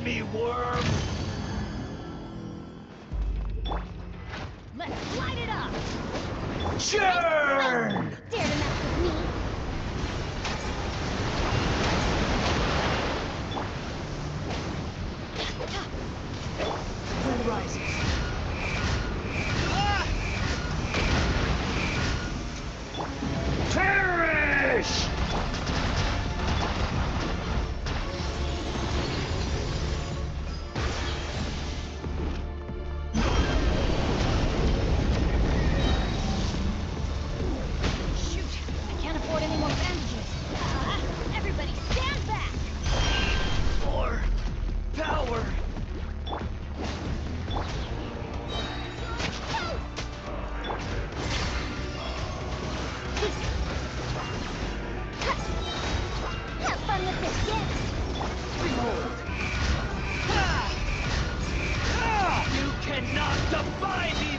me, worm! Let's light it up! Churn! Dare to mess with me? Sun rises. Perish! Shoot! I can't afford any more bandages. Everybody stand back! More power! Have fun with this gift! Behold! You cannot defy me!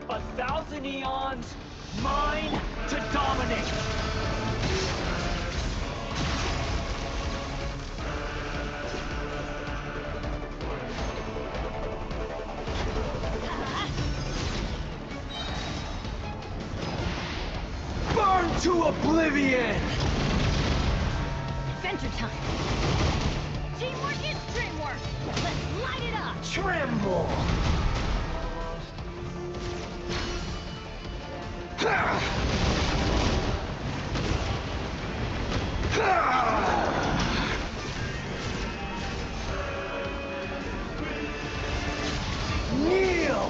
A thousand eons, mine to dominate! Burn to oblivion! Adventure time! Teamwork is dreamwork! Let's light it up! Tremble! Kneel!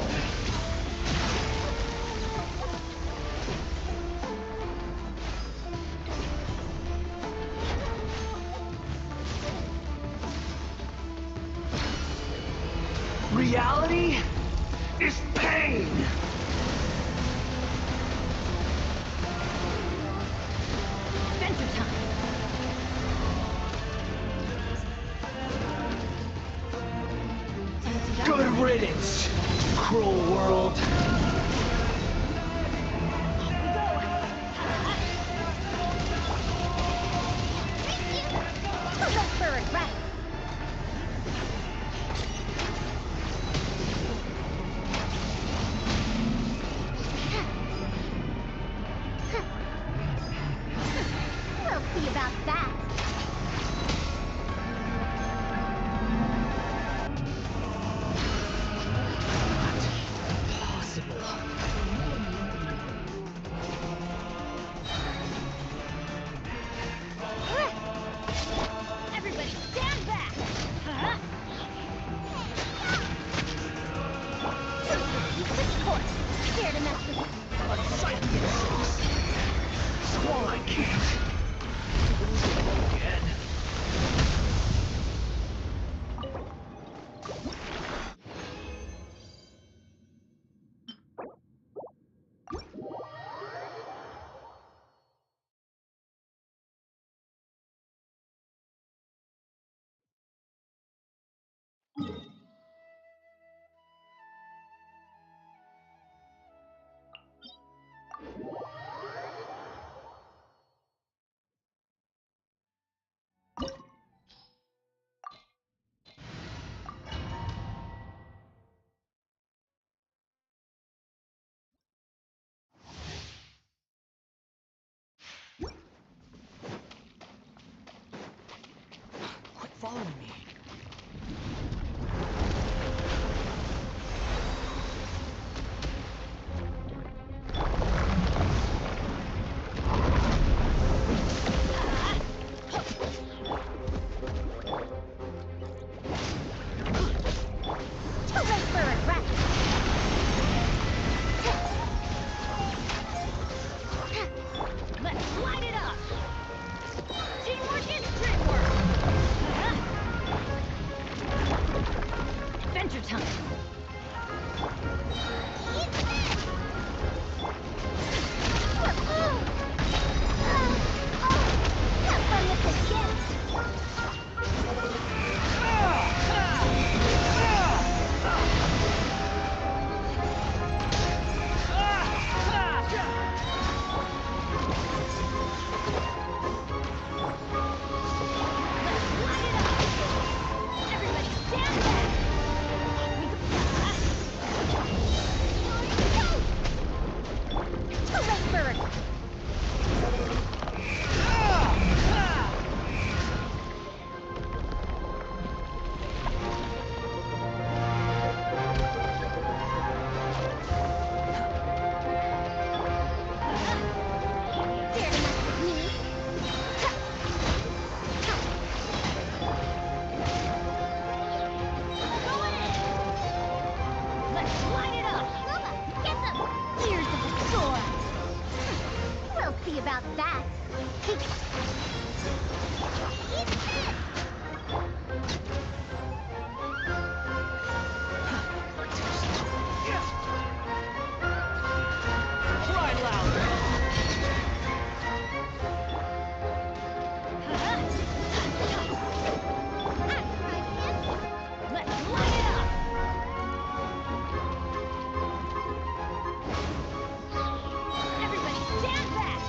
Reality is pain! Adventure time! Good riddance, cruel world! Look for regret! We'll see about that! Everybody stand back! You switch course! Dare to mess with me? A sight insects! Swine can't! Again. Quit following me. happy about that. Eat this! Cry louder! Let's light it up! Everybody stand back!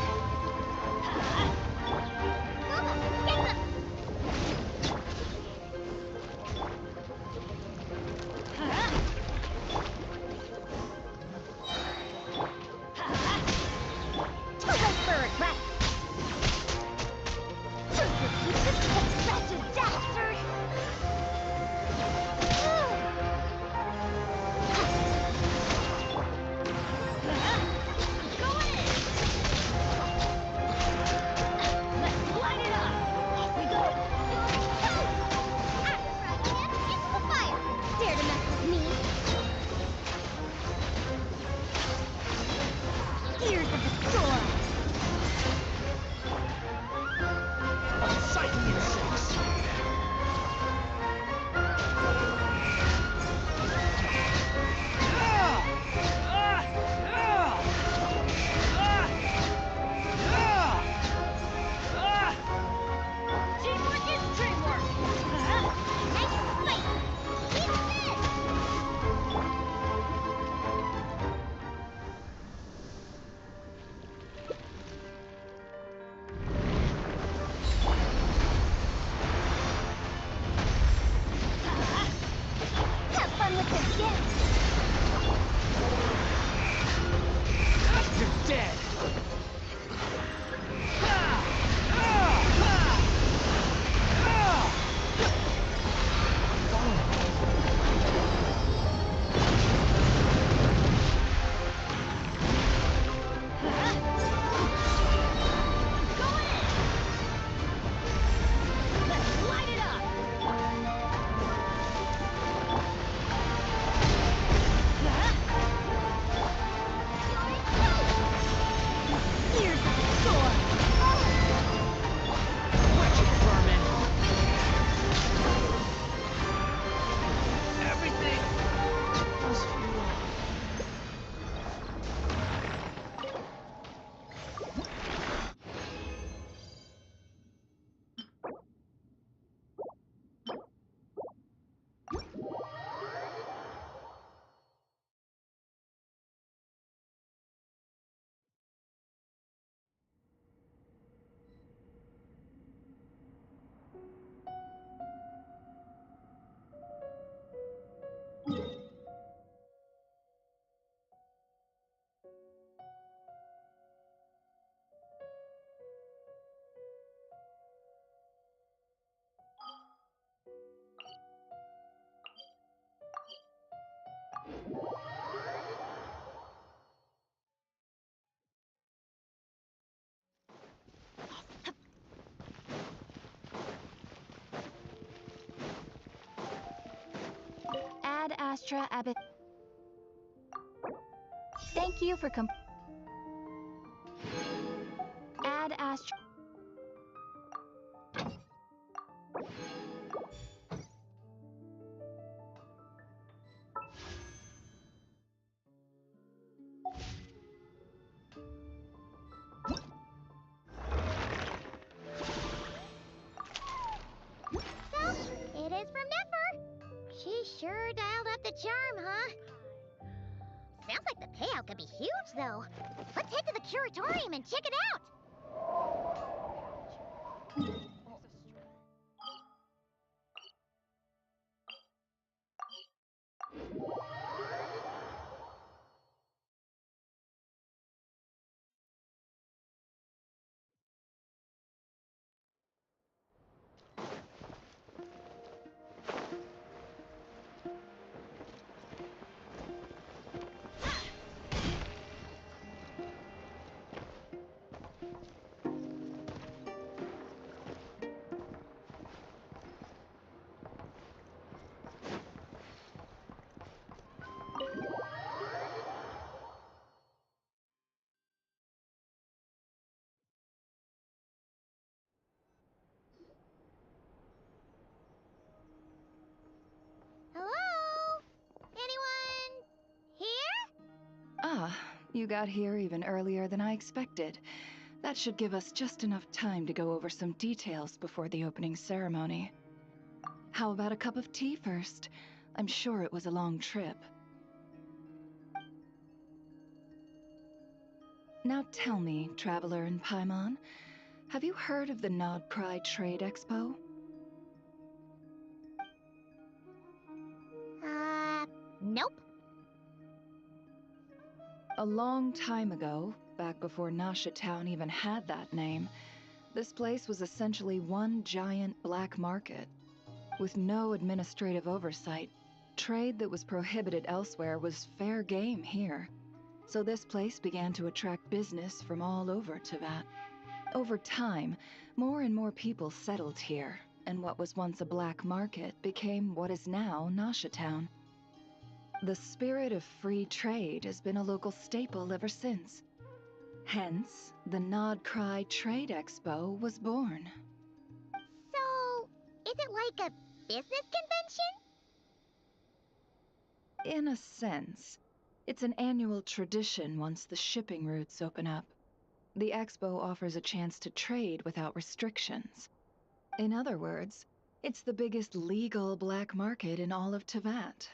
Ad Astra Abbott. Thank you for Ad Astra. It is from Nefer. She sure dialed up the charm, huh? Sounds like the payout could be huge, though. Let's head to the curatorium and check it out. You got here even earlier than I expected. That should give us just enough time to go over some details before the opening ceremony. How about a cup of tea first? I'm sure it was a long trip. Now tell me, Traveler in Paimon, have you heard of the Nod Cry Trade Expo? Nope. A long time ago, back before Nasha Town even had that name, this place was essentially one giant black market. With no administrative oversight, trade that was prohibited elsewhere was fair game here. So this place began to attract business from all over Teyvat. Over time, more and more people settled here, and what was once a black market became what is now Nasha Town. The spirit of free trade has been a local staple ever since. Hence, the Nod Cry Trade Expo was born. So, is it like a business convention? In a sense, it's an annual tradition once the shipping routes open up. The expo offers a chance to trade without restrictions. In other words, it's the biggest legal black market in all of Teyvat.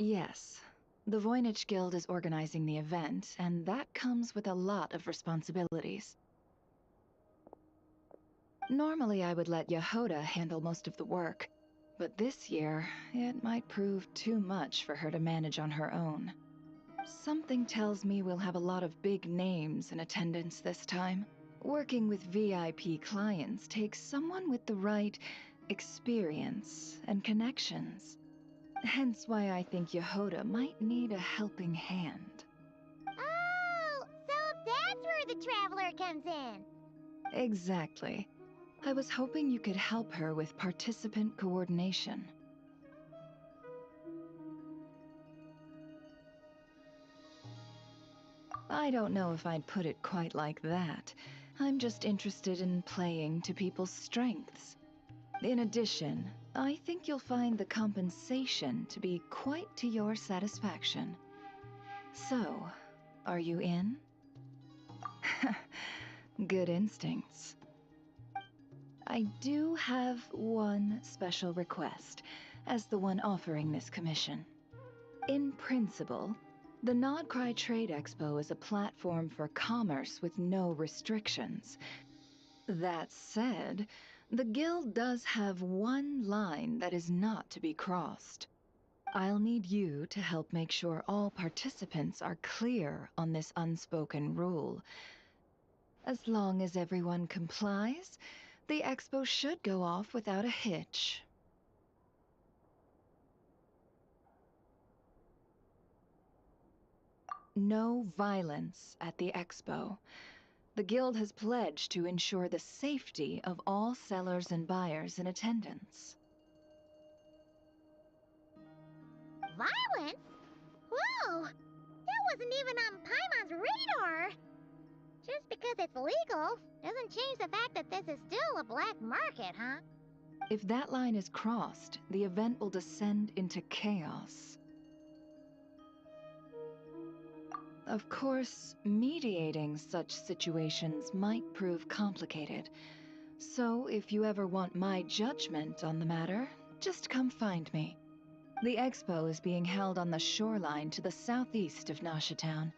Yes, the Voynich Guild is organizing the event, and that comes with a lot of responsibilities. Normally I would let Yehoda handle most of the work, but this year, it might prove too much for her to manage on her own. Something tells me we'll have a lot of big names in attendance this time. Working with VIP clients takes someone with the right experience and connections. Hence why I think Yehoda might need a helping hand. Oh, so that's where the Traveler comes in. Exactly. I was hoping you could help her with participant coordination. I don't know if I'd put it quite like that. I'm just interested in playing to people's strengths. In addition, I think you'll find the compensation to be quite to your satisfaction. So, are you in? Good instincts. I do have one special request, as the one offering this commission. In principle, the Nod Cry Trade Expo is a platform for commerce with no restrictions. That said, the Guild does have one line that is not to be crossed. I'll need you to help make sure all participants are clear on this unspoken rule. As long as everyone complies, the expo should go off without a hitch. No violence at the expo. The Guild has pledged to ensure the safety of all sellers and buyers in attendance. Violence? Whoa! That wasn't even on Paimon's radar! Just because it's legal doesn't change the fact that this is still a black market, huh? If that line is crossed, the event will descend into chaos. Of course, mediating such situations might prove complicated. So if you ever want my judgment on the matter, just come find me. The expo is being held on the shoreline to the southeast of Nasha Town.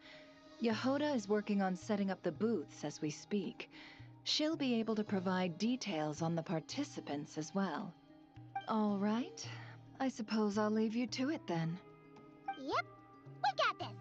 Yehoda is working on setting up the booths as we speak. She'll be able to provide details on the participants as well. All right. I suppose I'll leave you to it then. Yep, we got this!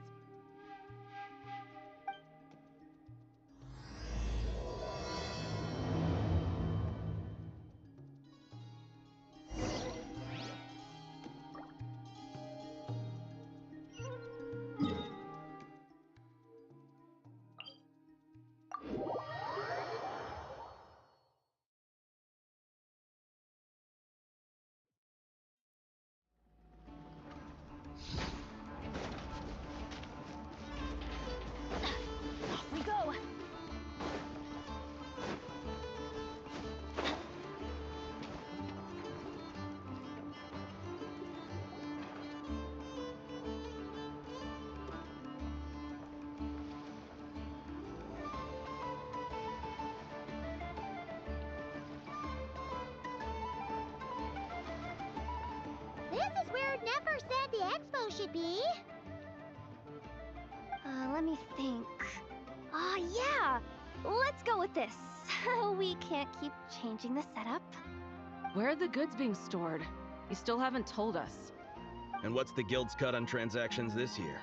Never said the expo should be. Let me think. Yeah! Let's go with this. We can't keep changing the setup. Where are the goods being stored? You still haven't told us. And what's the guild's cut on transactions this year?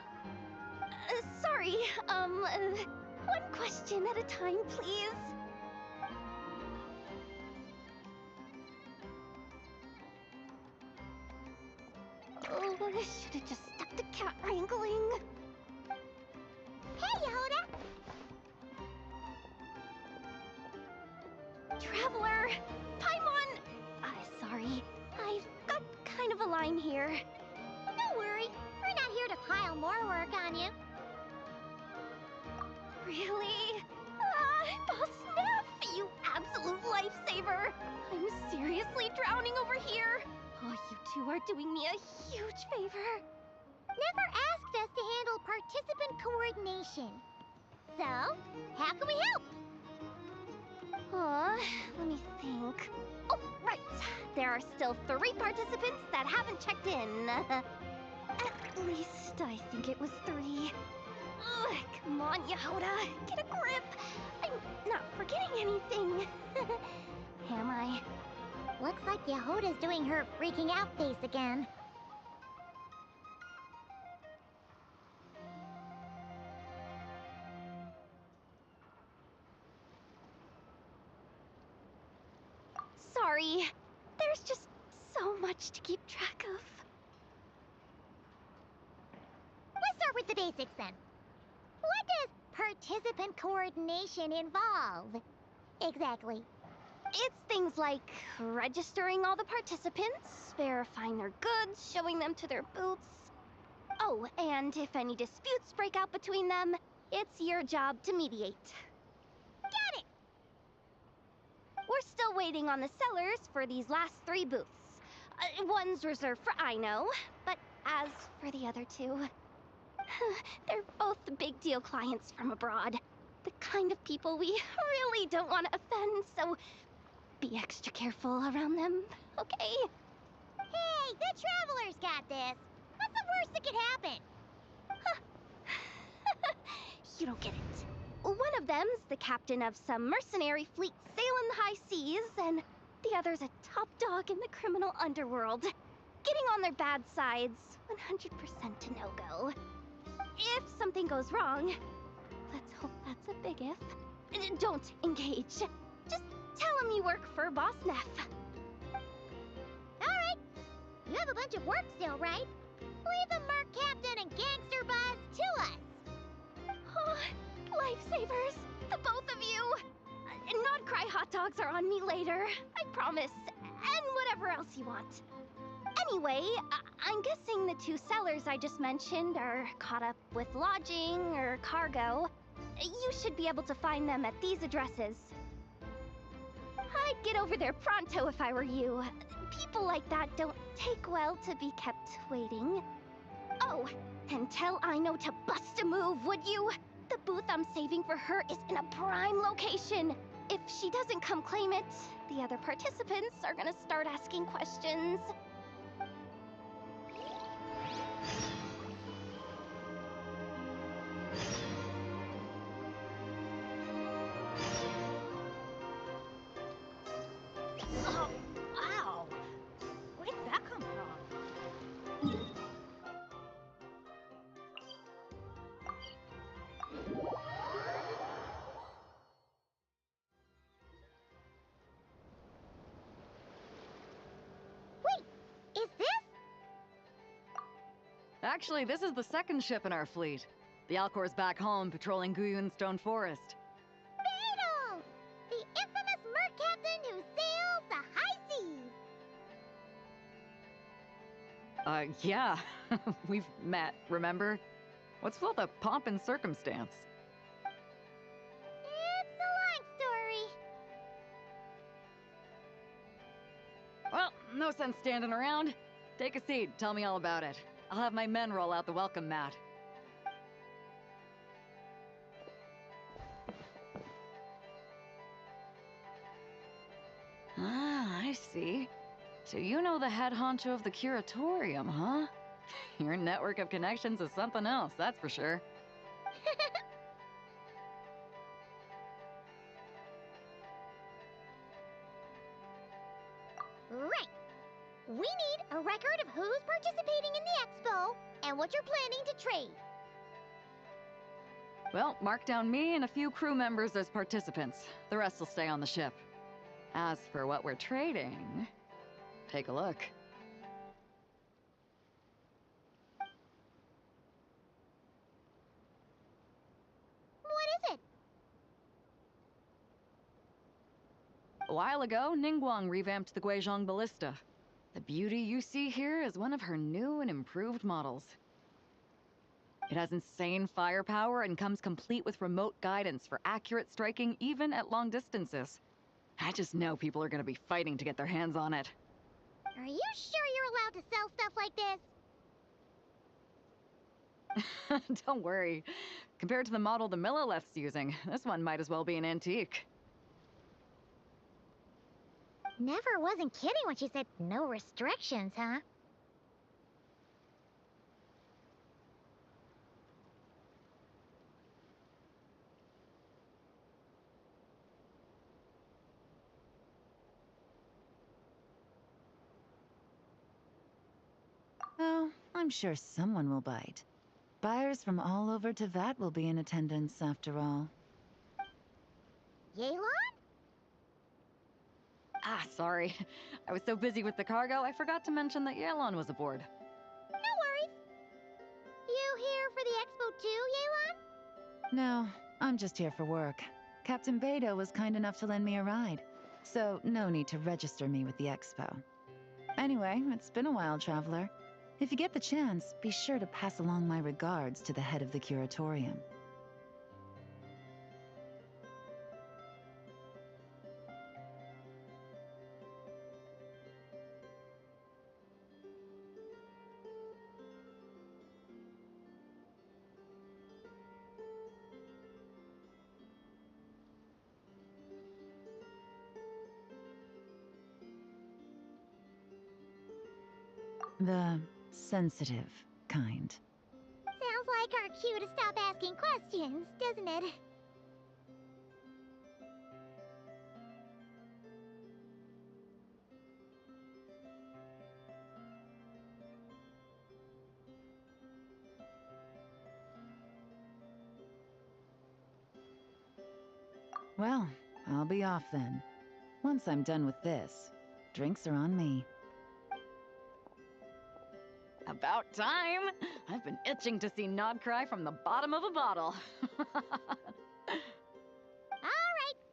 Sorry, one question at a time, please. Oh, I should have just stuck to cat wrangling. Hey, Yehuda! Traveler! Paimon! Sorry. I've got kind of a line here. Don't worry. We're not here to pile more work on you. Really? Boss Neff, you absolute lifesaver! I'm seriously drowning over here. Oh, you two are doing me a huge favor. Never asked us to handle participant coordination. So, how can we help? Let me think. Oh, right. There are still 3 participants that haven't checked in. At least I think it was 3. Ugh, come on, Yehuda. Get a grip. I'm not forgetting anything. Am I? Looks like Yehuda's doing her freaking out face again. Sorry. There's just so much to keep track of. Let's start with the basics then. What does participant coordination involve? Exactly. It's things like registering all the participants, verifying their goods, showing them to their booths. Oh, and if any disputes break out between them, it's your job to mediate. Got it! We're still waiting on the sellers for these last 3 booths. One's reserved for Aino, but as for the other 2, they're both big deal clients from abroad. The kind of people we really don't want to offend, so be extra careful around them, okay? Hey, the Traveler's got this. What's the worst that could happen? You don't get it. One of them's the captain of some mercenary fleet sailing the high seas, and the other's a top dog in the criminal underworld. Getting on their bad sides, 100% a no-go. If something goes wrong, let's hope that's a big if, don't engage. Just tell him you work for Boss Neff. Alright. You have a bunch of work still, right? Leave the Merc Captain and Gangster Buzz to us. Oh, lifesavers, the both of you. Not cry hot dogs are on me later, I promise. And whatever else you want. Anyway, I'm guessing the 2 sellers I just mentioned are caught up with lodging or cargo. You should be able to find them at these addresses. I'd get over there pronto if I were you. People like that don't take well to be kept waiting. Oh, and tell Aino to bust a move, would you? The booth I'm saving for her is in a prime location. If she doesn't come claim it, the other participants are gonna start asking questions. Oh, wow! Where did that come from? Wait, is this? Actually, this is the 2nd ship in our fleet. The Alcor's back home patrolling Guyun Stone Forest. Beetle! The infamous Merc Captain who sails the high seas! Yeah. We've met, remember? What's with all the pomp and circumstance? It's a long story. Well, no sense standing around. Take a seat, tell me all about it. I'll have my men roll out the welcome mat. Ah, I see. So you know the head honcho of the curatorium, huh? Your network of connections is something else, that's for sure. Right. We need a record of who's participating in the expo and what you're planning to trade. Well, mark down me and a few crew members as participants. The rest will stay on the ship. As for what we're trading, take a look. What is it? A while ago, Ningguang revamped the Guizhong Ballista. The beauty you see here is one of her new and improved models. It has insane firepower and comes complete with remote guidance for accurate striking even at long distances. I just know people are gonna be fighting to get their hands on it. Are you sure you're allowed to sell stuff like this? Don't worry. Compared to the model the Millileth's using, this one might as well be an antique. Never wasn't kidding when she said no restrictions, huh? Oh, I'm sure someone will bite. Buyers from all over Teyvat will be in attendance, after all. Yelan? Ah, sorry. I was so busy with the cargo, I forgot to mention that Yelan was aboard. No worries. You here for the expo too, Yelan? No, I'm just here for work. Captain Beidou was kind enough to lend me a ride, so no need to register me with the expo. Anyway, it's been a while, Traveler. If you get the chance, be sure to pass along my regards to the head of the curatorium. The sensitive kind. Sounds like our cue to stop asking questions, doesn't it? Well, I'll be off then. Once I'm done with this, drinks are on me. About time! I've been itching to see Nod cry from the bottom of a bottle. Alright,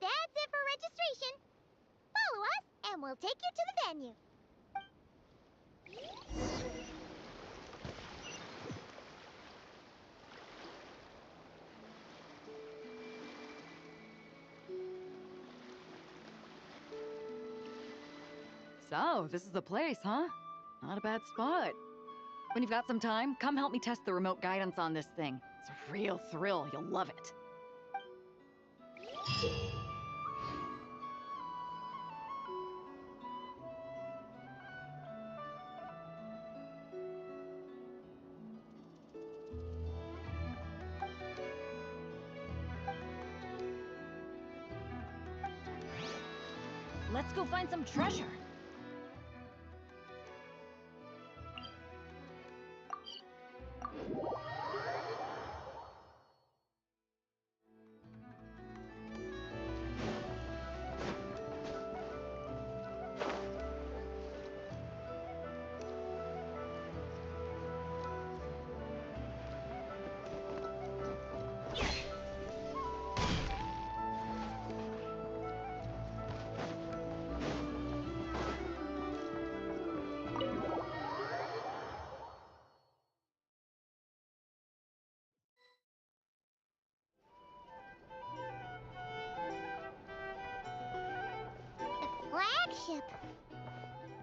that's it for registration. Follow us, and we'll take you to the venue. So, this is the place, huh? Not a bad spot. When you've got some time, come help me test the remote guidance on this thing. It's a real thrill, you'll love it. Let's go find some treasure. Flagship.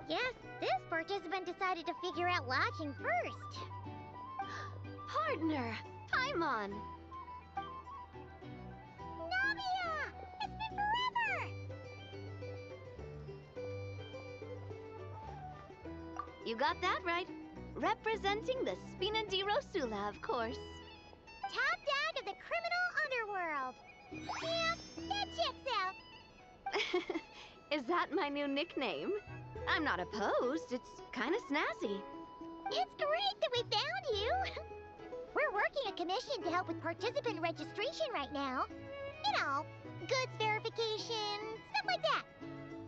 Guess this participant decided to figure out lodging first. Partner, Paimon. Navia! It's been forever! You got that right. Representing the Spina di Rosula, of course. Top dog of the criminal underworld. Yeah, that checks out. Is that my new nickname? I'm not opposed. It's kind of snazzy. It's great that we found you. We're working a commission to help with participant registration right now. You know, goods verification, stuff like that.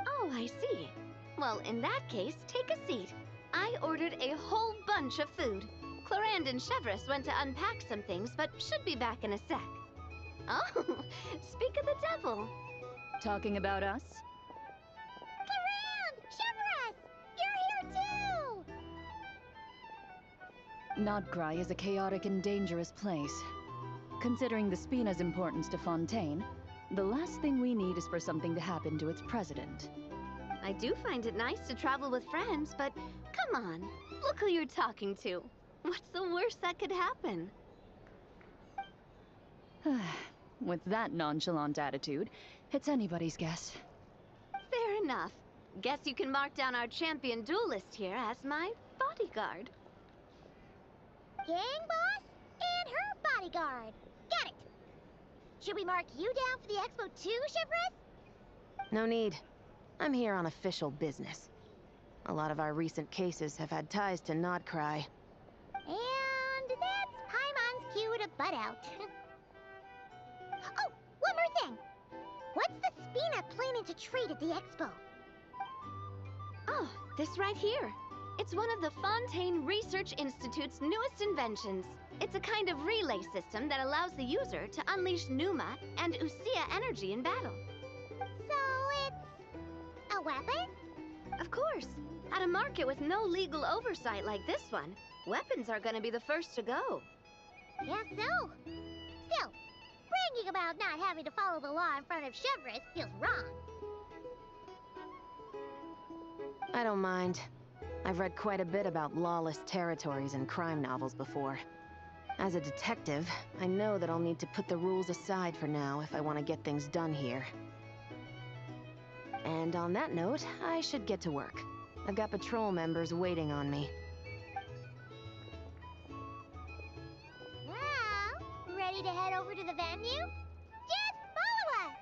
Oh, I see. Well, in that case, take a seat. I ordered a whole bunch of food. Clorand and Chevreuse went to unpack some things, but should be back in a sec. Oh, speak of the devil. Talking about us? Clorand! Chevreuse! You're here too! Nodcry is a chaotic and dangerous place. Considering the Spina's importance to Fontaine, the last thing we need is for something to happen to its president. I do find it nice to travel with friends, but come on, look who you're talking to. What's the worst that could happen? With that nonchalant attitude, it's anybody's guess. Fair enough. Guess you can mark down our champion duelist here as my bodyguard. Gang boss and her bodyguard. Got it. Should we mark you down for the expo too, Chevreuse? No need. I'm here on official business. A lot of our recent cases have had ties to Nodcry. And that's Paimon's cue to butt out. Oh, one more thing. What's the Spina planning to trade at the expo? Oh, this right here. It's one of the Fontaine Research Institute's newest inventions. It's a kind of relay system that allows the user to unleash Pneuma and Usia energy in battle. So it's a weapon? Of course. At a market with no legal oversight like this one, weapons are gonna be the first to go. Guess so. Still, bragging about not having to follow the law in front of Chevreuse feels wrong. I don't mind. I've read quite a bit about lawless territories and crime novels before. As a detective, I know that I'll need to put the rules aside for now if I want to get things done here. And on that note, I should get to work. I've got patrol members waiting on me. Well, ready to head over to the venue? Just follow us!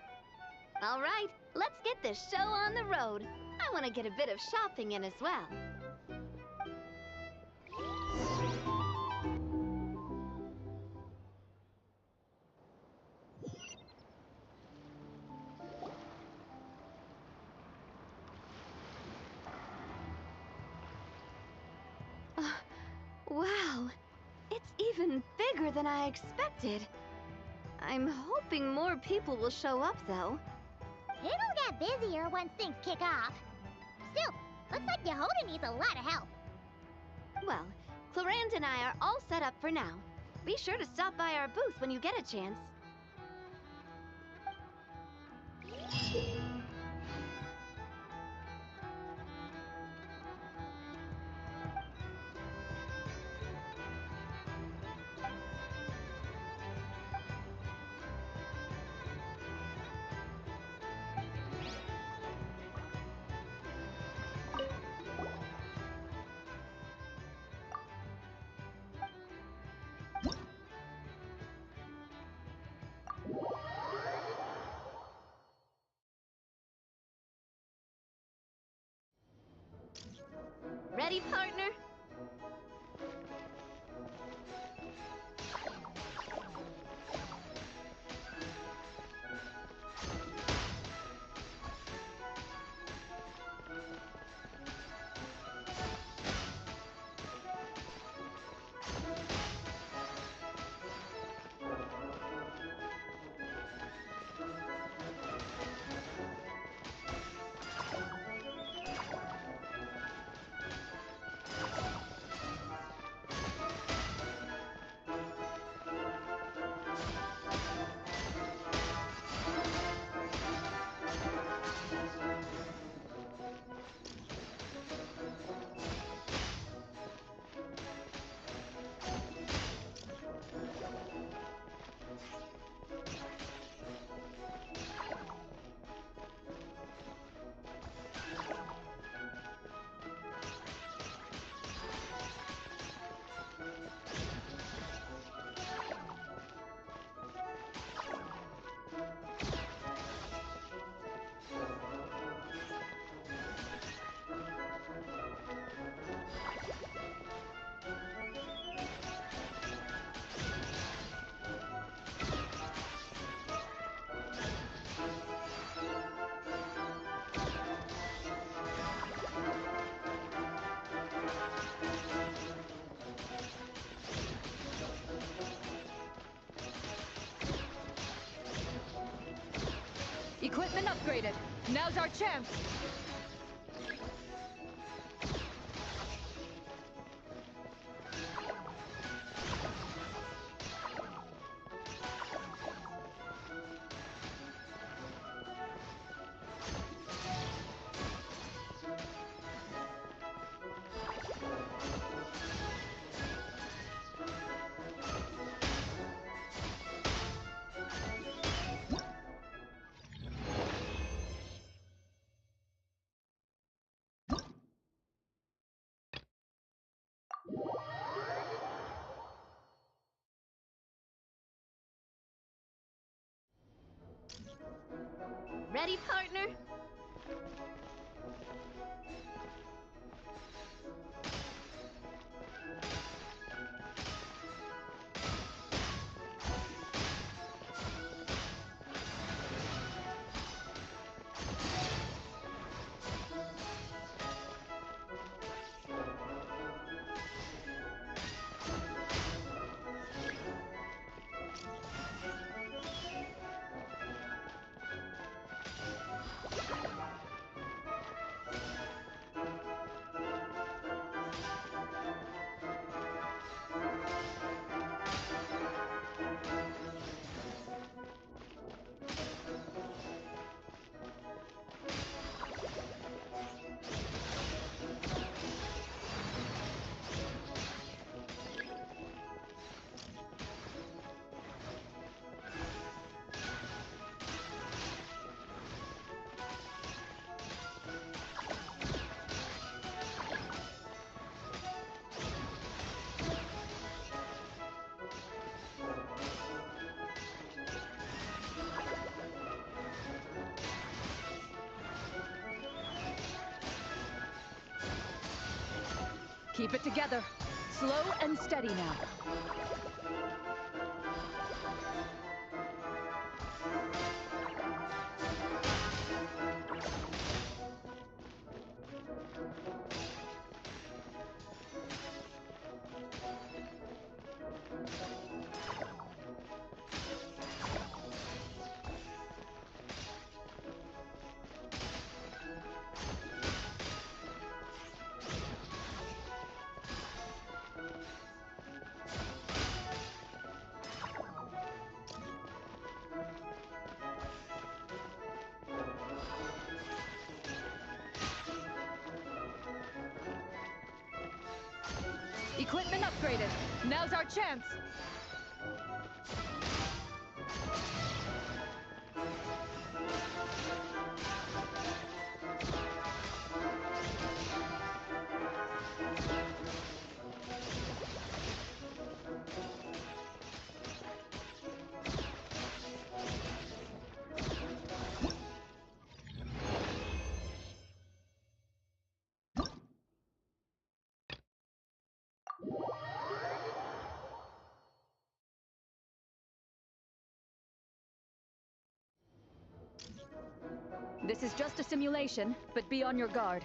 All right, let's get this show on the road. I want to get a bit of shopping in as well. Wow, it's even bigger than I expected. I'm hoping more people will show up, though. It'll get busier once things kick off. Still, looks like Yehoda needs a lot of help. Well, Clorand and I are all set up for now. Be sure to stop by our booth when you get a chance. Equipment upgraded. Now's our chance. Ready, partner? Keep it together. Slow and steady now. Equipment upgraded. Now's our chance. This is just a simulation, but be on your guard.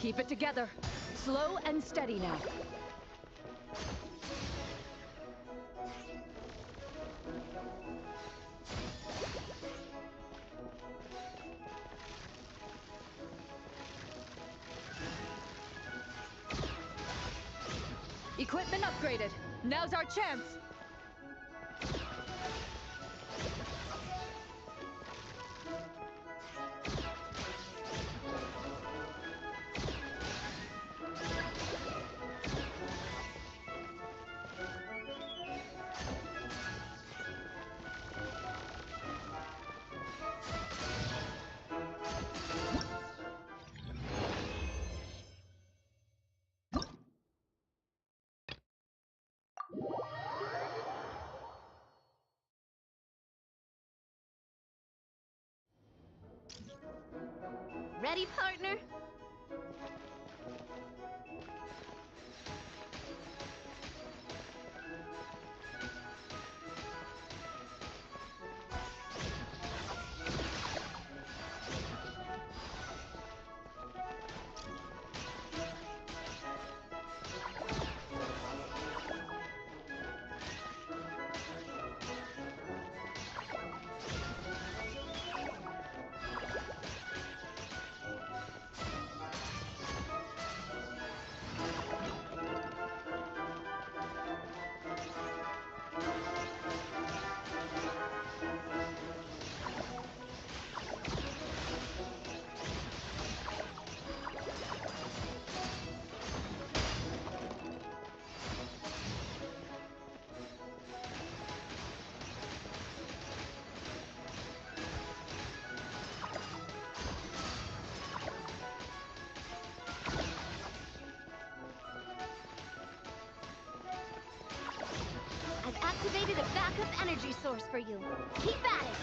Keep it together. Slow and steady now. Equipment upgraded. Now's our chance. ready, partner? I've activated a backup energy source for you. Keep at it!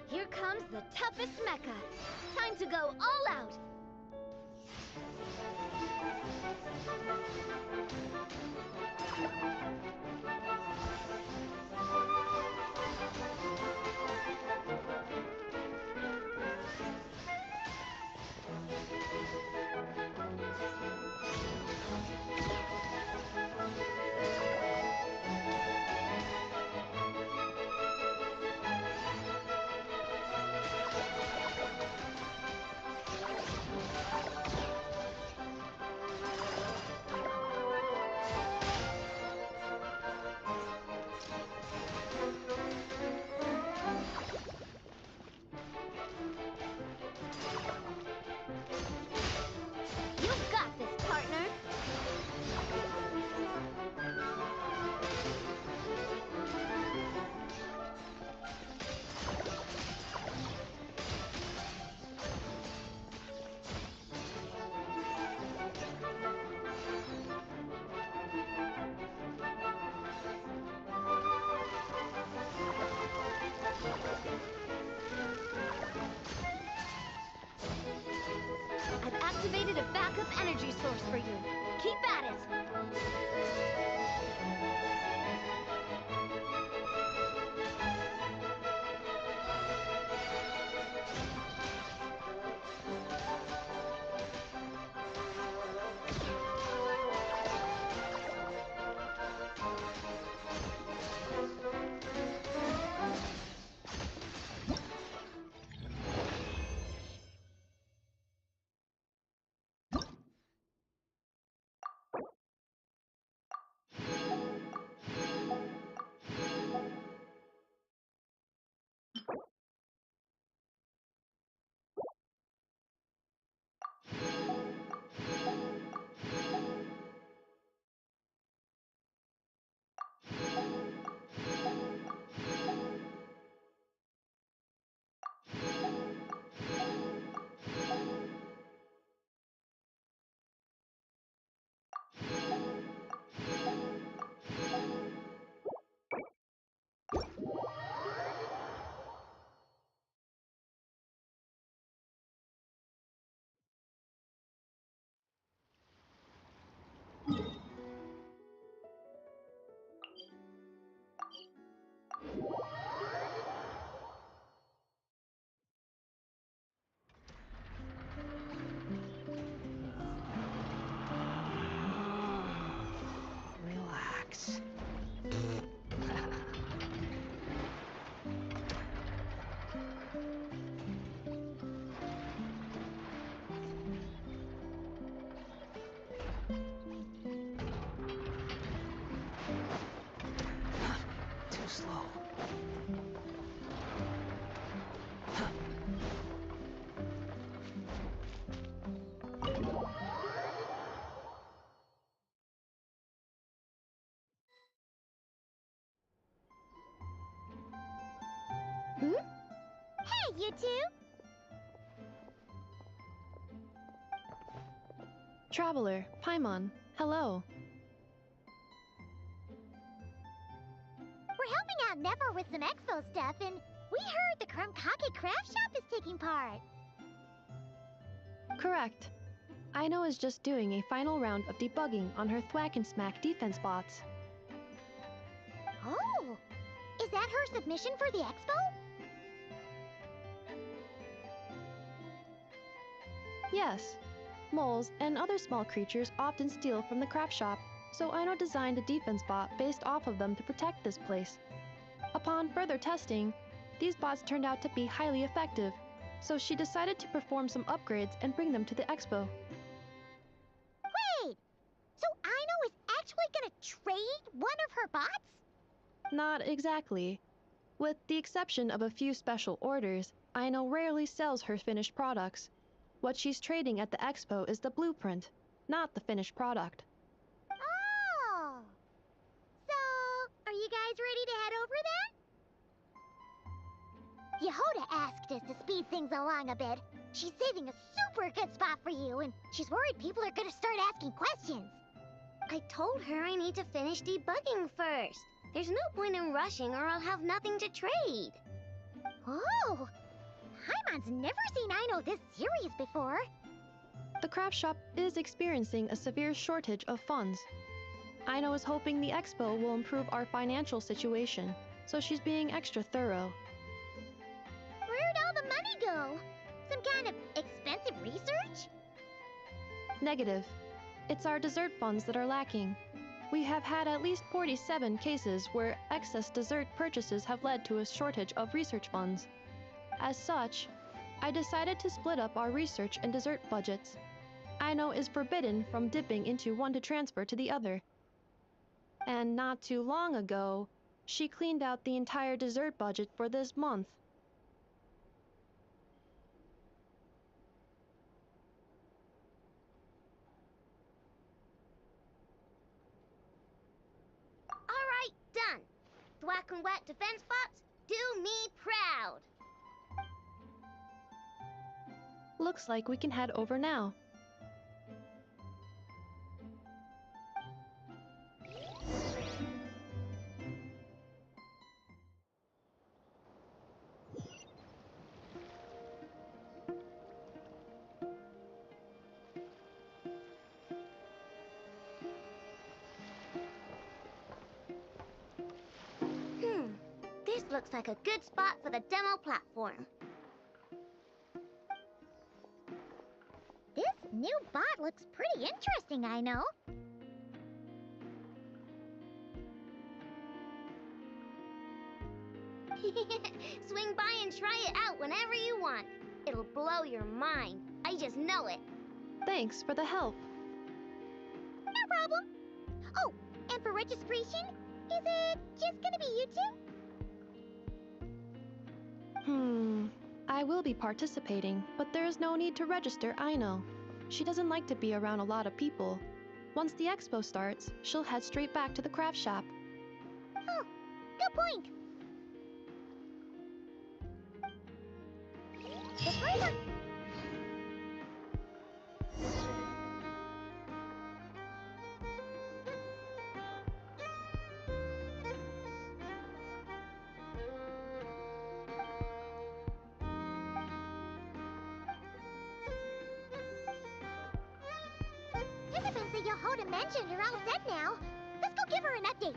Here comes the toughest mecha. Time to go all out. You've got this, partner. I've activated a backup energy source for you. Keep at it! Relax. you two? Traveler, Paimon, hello. We're helping out Never with some expo stuff, and we heard the Krumkake craft shop is taking part. Correct. Aino is just doing a final round of debugging on her Thwack and Smack defense bots. Oh! Is that her submission for the expo? Yes. Moles and other small creatures often steal from the craft shop, so Aino designed a defense bot based off of them to protect this place. Upon further testing, these bots turned out to be highly effective, so she decided to perform some upgrades and bring them to the expo. Wait! So Aino is actually gonna trade one of her bots? Not exactly. With the exception of a few special orders, Aino rarely sells her finished products. What she's trading at the expo is the blueprint, not the finished product. Oh! So, are you guys ready to head over then? Yehoda asked us to speed things along a bit. She's saving a super good spot for you, and she's worried people are gonna start asking questions. I told her I need to finish debugging first. There's no point in rushing or I'll have nothing to trade. Oh! Paimon's never seen Aino this serious before. The craft shop is experiencing a severe shortage of funds. Aino is hoping the expo will improve our financial situation, so she's being extra thorough. Where'd all the money go? Some kind of expensive research? Negative. It's our dessert funds that are lacking. We have had at least 47 cases where excess dessert purchases have led to a shortage of research funds. As such, I decided to split up our research and dessert budgets. Aino is forbidden from dipping into one to transfer to the other. And not too long ago, she cleaned out the entire dessert budget for this month. Alright, done. Thwack and Whack defense bots, do me proud. Looks like we can head over now. This looks like a good spot for the demo platform. This new bot looks pretty interesting, I know. Swing by and try it out whenever you want. It'll blow your mind. I just know it. Thanks for the help. No problem. Oh, and for registration, is it just gonna be you two? I will be participating, but there is no need to register, Aino. She doesn't like to be around a lot of people. Once the expo starts, she'll head straight back to the craft shop. Oh, good point. The further... Participants that Yehoda mentioned are all set now. Let's go give her an update.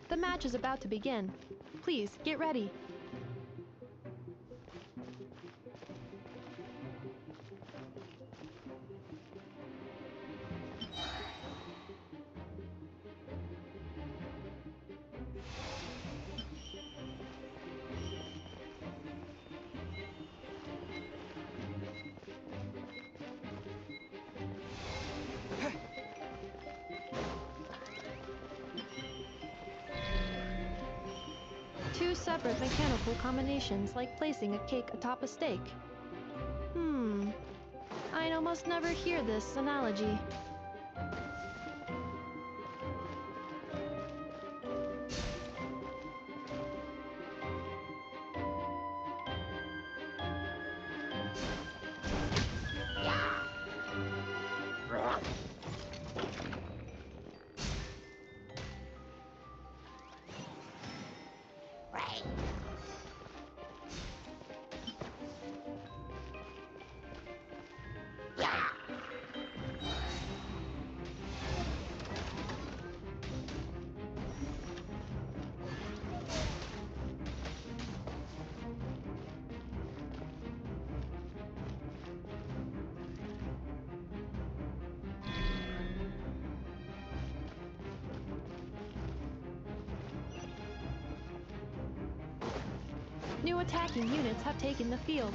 The match is about to begin. Please, get ready. Two separate mechanical combinations, like placing a cake atop a steak. I'd almost never hear this analogy. New attacking units have taken the field.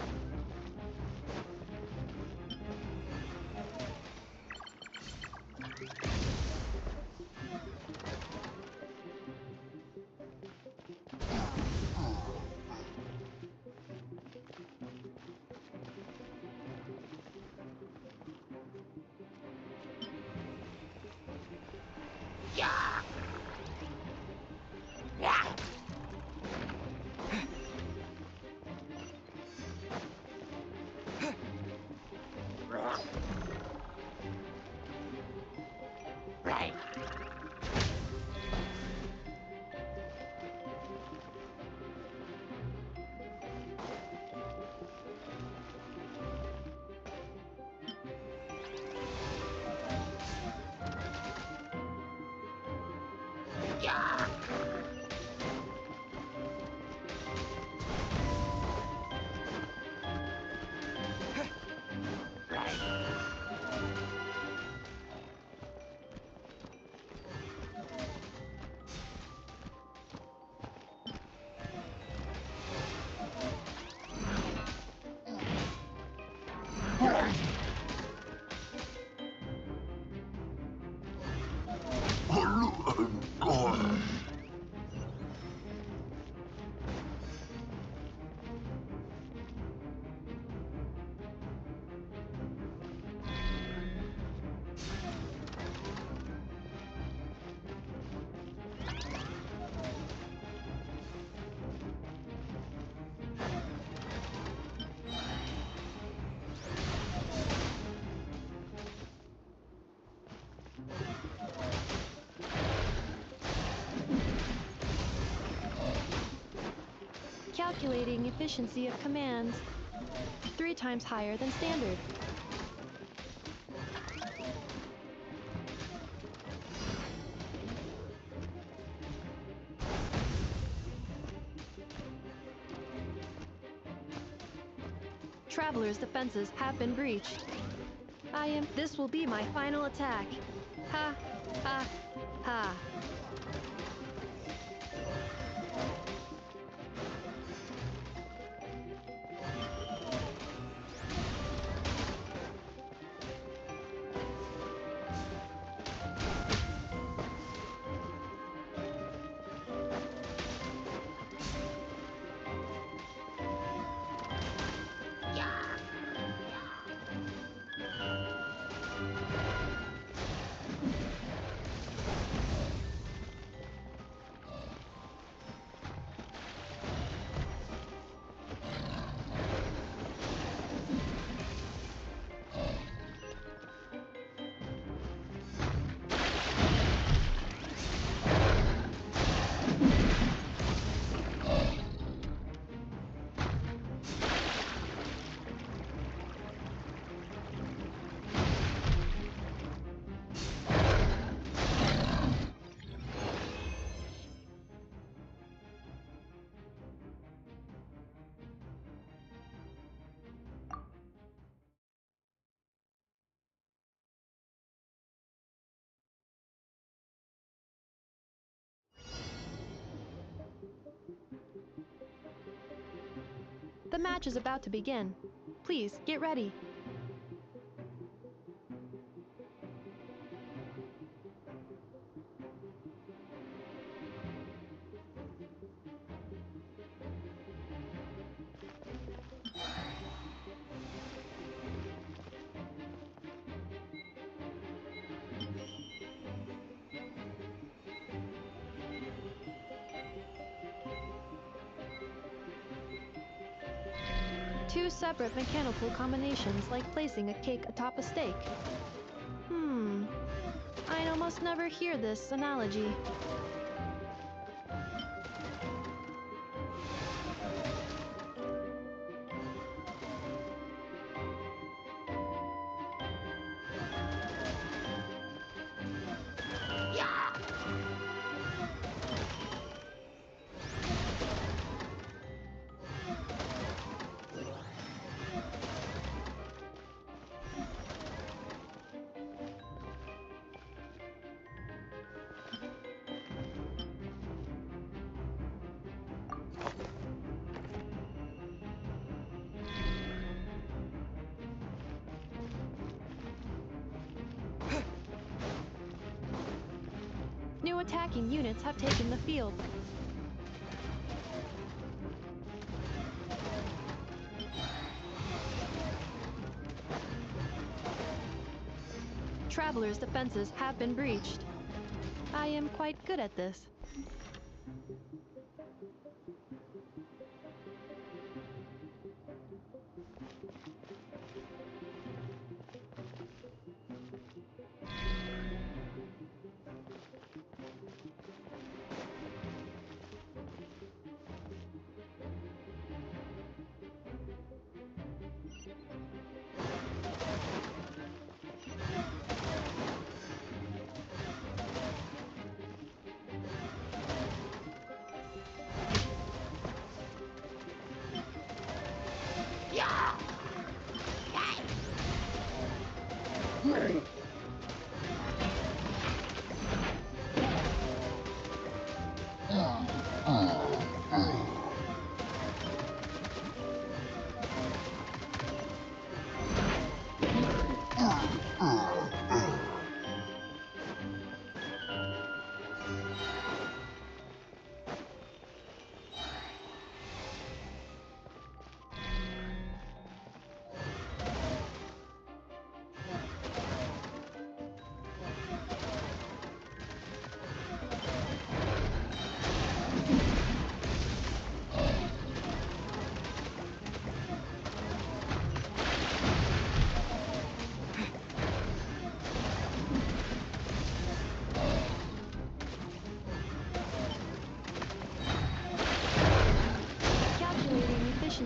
Calculating efficiency of commands. 3 times higher than standard. Traveler's defenses have been breached. This will be my final attack. Ha, ha, ha. The match is about to begin. Please, get ready. Two separate mechanical combinations like placing a cake atop a steak. I almost never hear this analogy. New attacking units have taken the field. Traveler's defenses have been breached. I am quite good at this.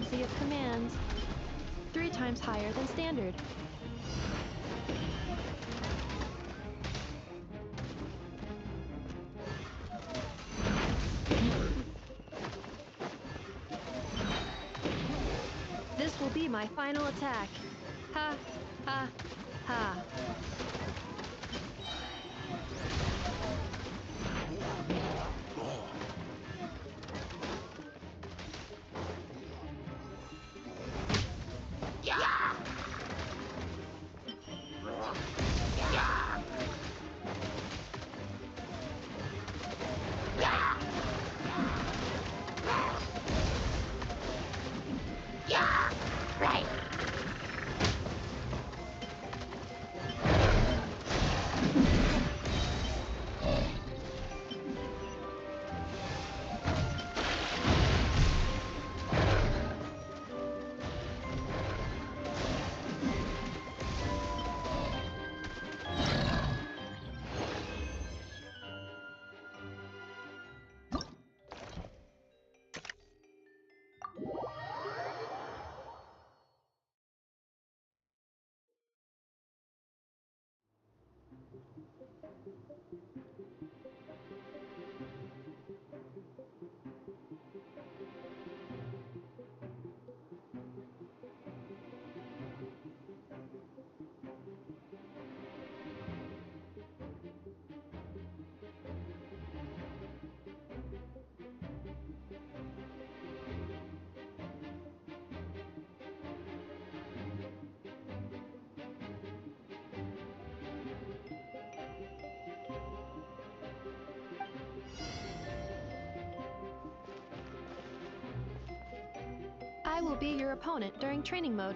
frequency of commands. 3 times higher than standard. This will be my final attack. Ha, ha, ha. I will be your opponent during training mode.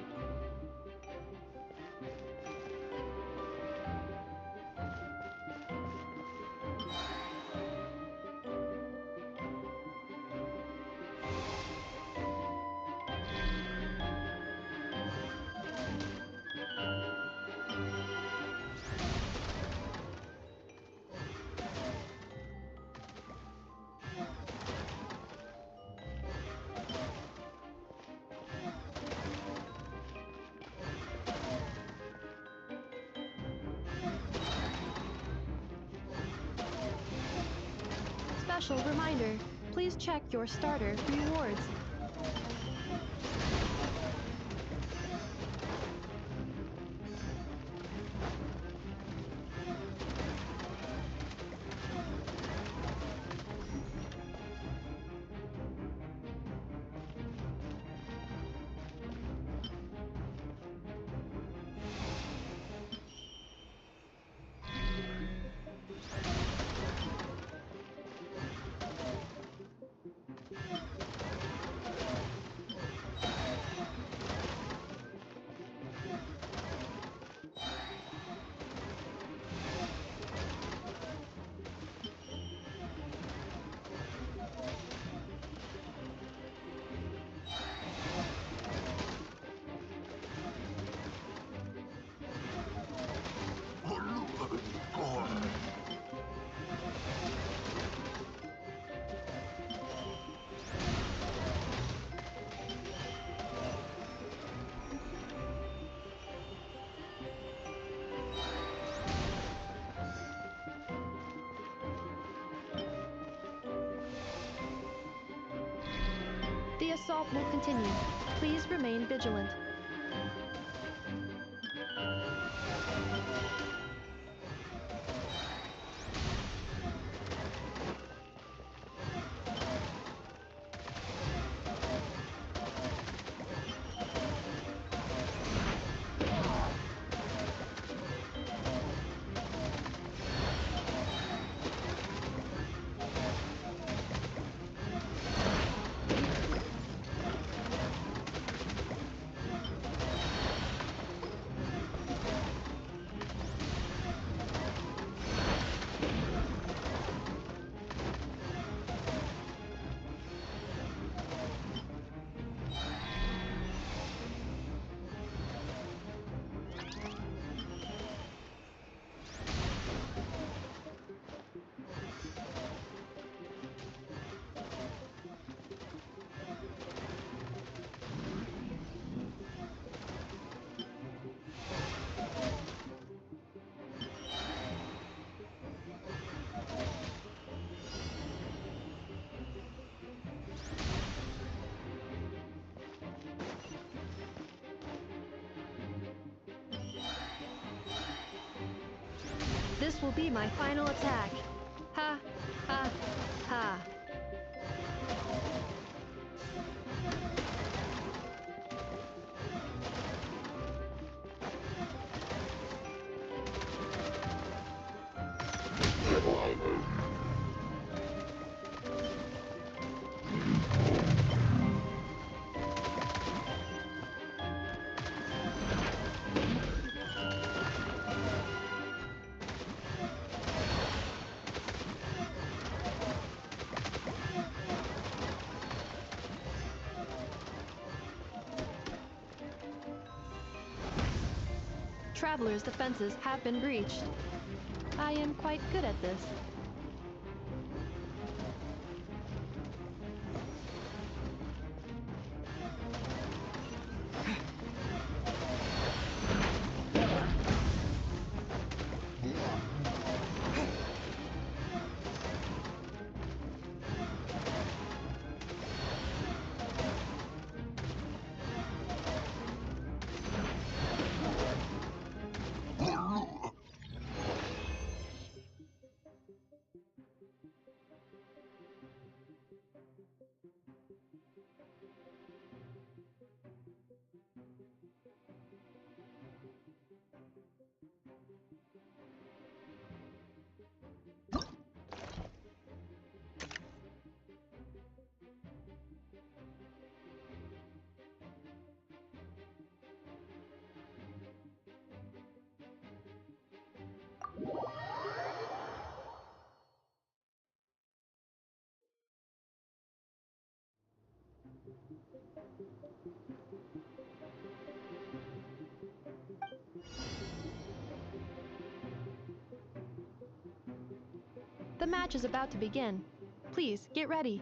Special reminder, please check your starter rewards. The assault will continue. Please remain vigilant. This will be my final attack. Ha, ha, ha. Travelers' defenses have been breached. I am quite good at this. The match is about to begin. Please, get ready.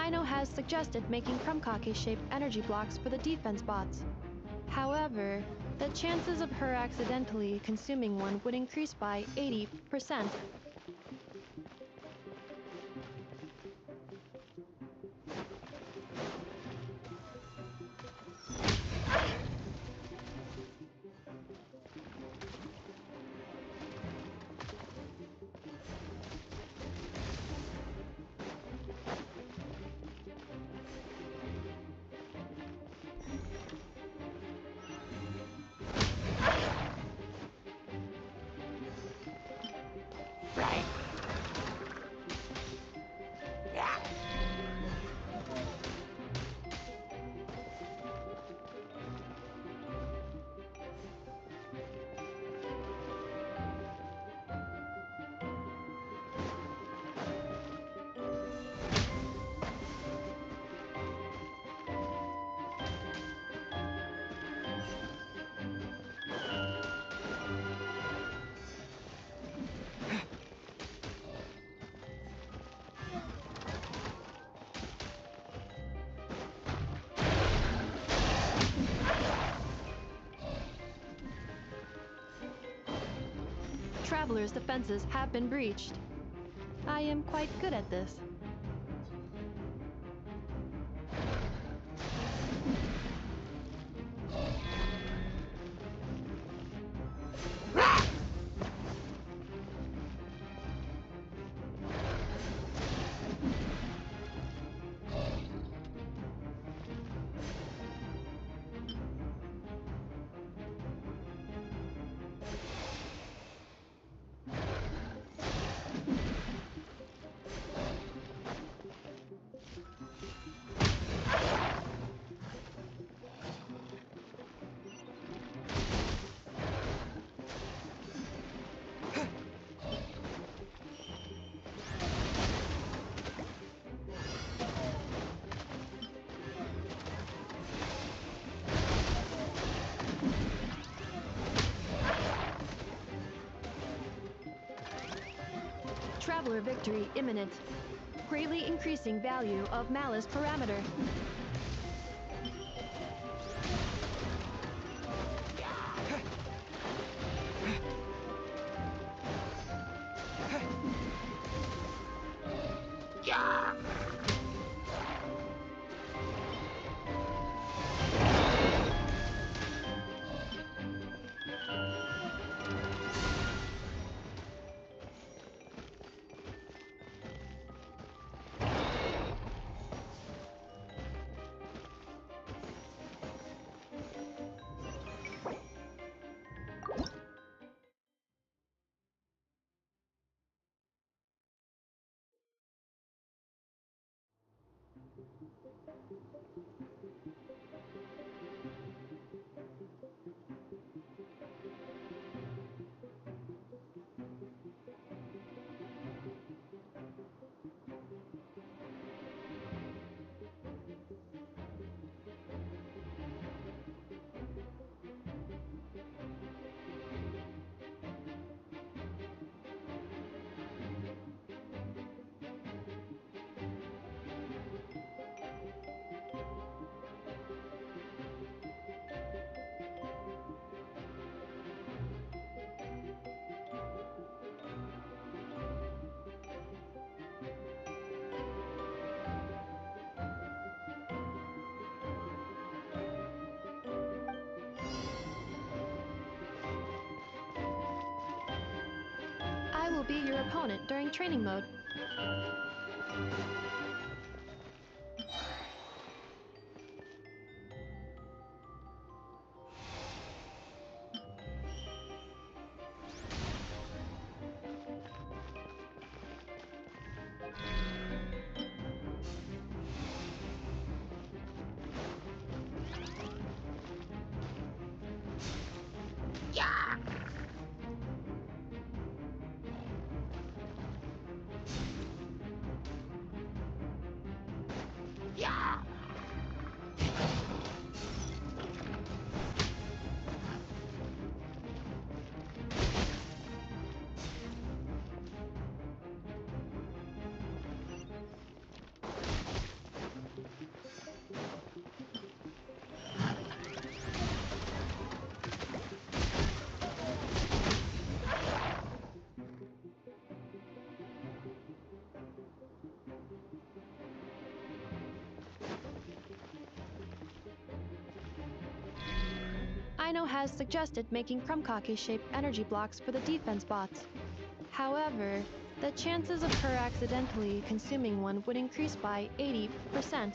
Aino has suggested making Krumkake-shaped energy blocks for the defense bots. However, the chances of her accidentally consuming one would increase by 80%. Travelers' defenses have been breached. I am quite good at this. Traveler victory imminent. Greatly increasing value of malice parameter. I will be your opponent during training mode. Ino has suggested making Krumkake-shaped energy blocks for the defense bots. However, the chances of her accidentally consuming one would increase by 80%.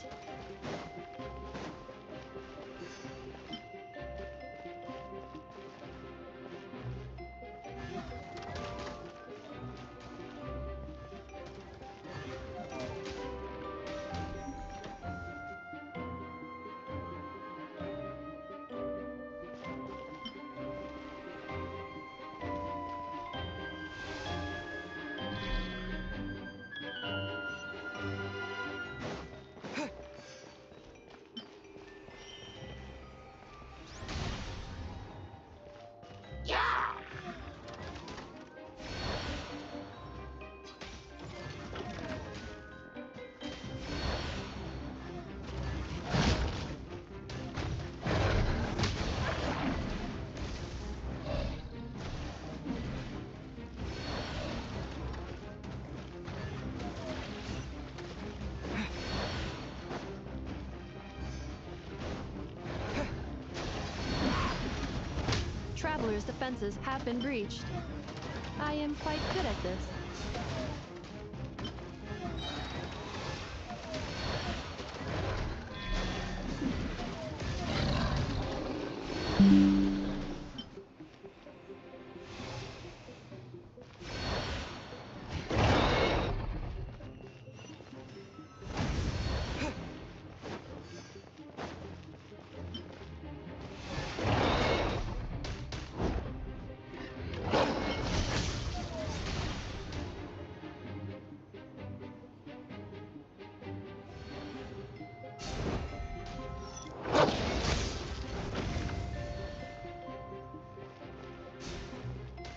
Traveler's defenses have been breached. I am quite good at this.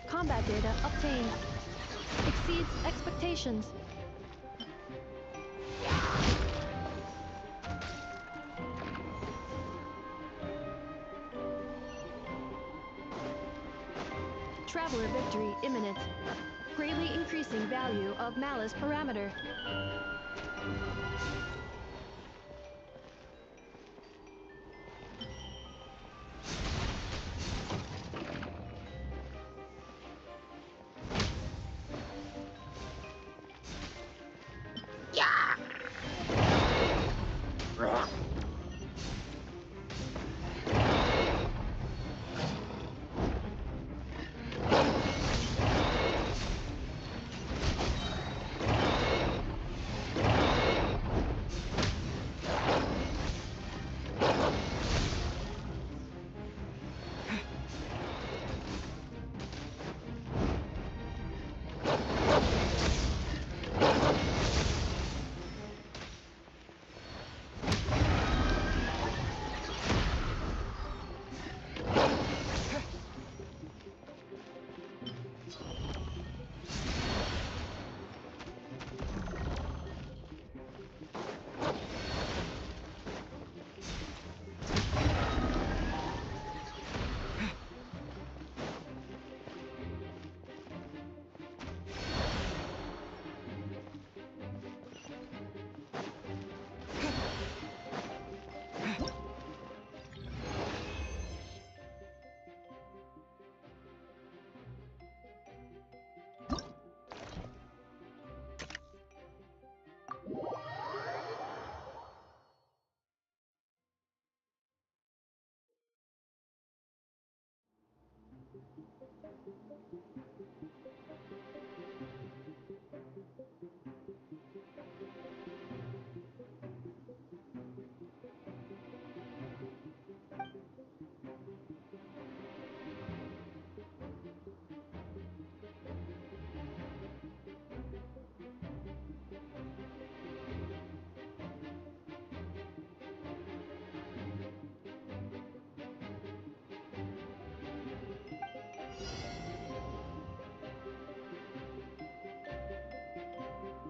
Combat data obtained. exceeds expectations. Traveler victory imminent. Greatly increasing value of malice parameter.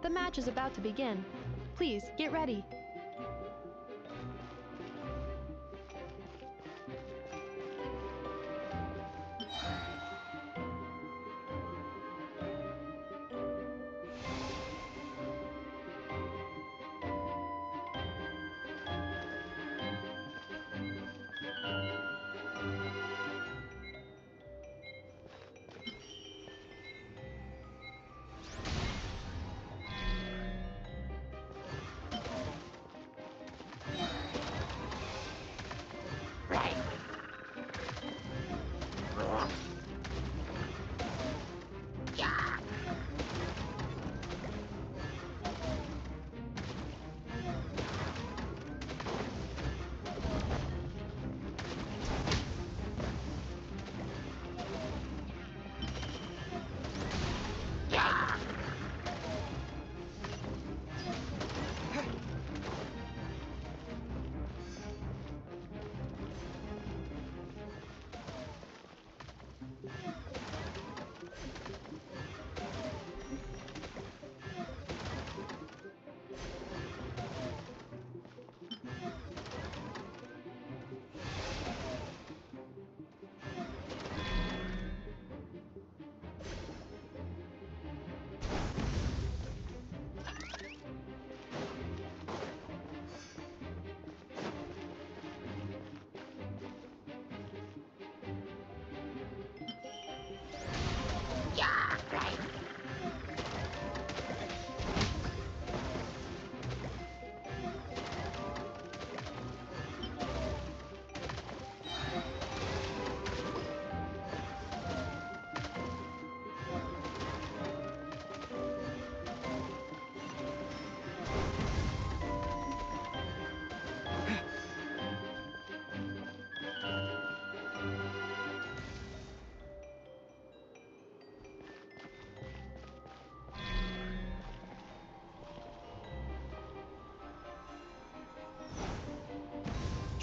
The match is about to begin. Please, get ready.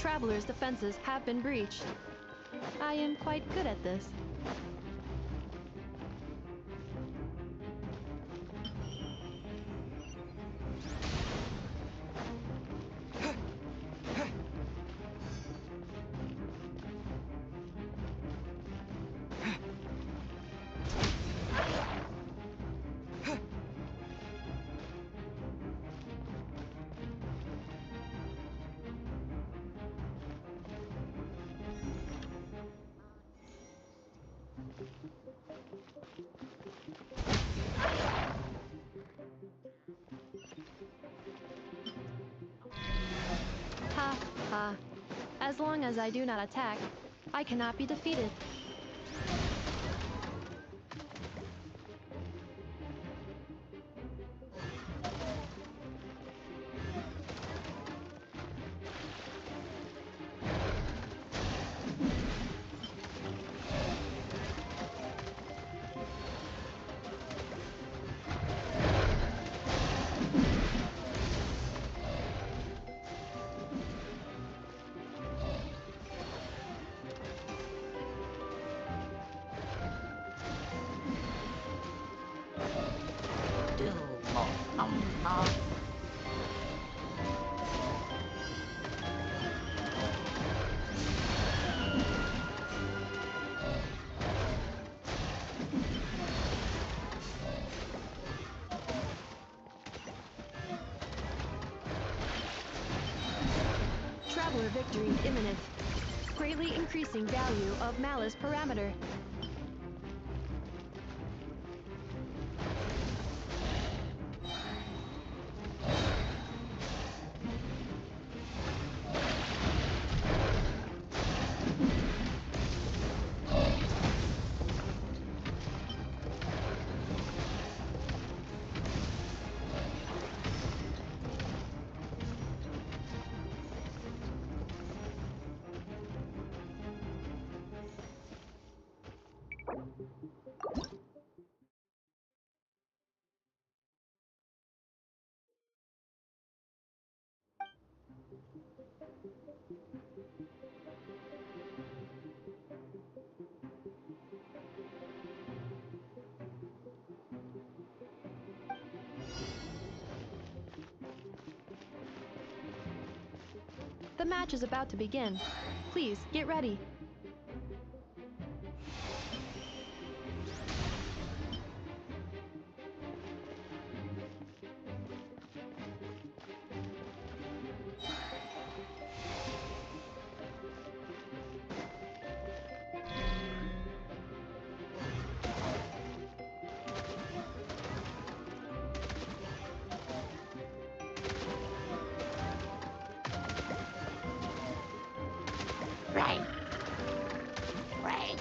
Traveler's defenses have been breached. I am quite good at this. Ha, ha. As long as I do not attack, I cannot be defeated. Traveler victory imminent. Greatly increasing value of malice parameter. The match is about to begin. Please, get ready. Right. Right.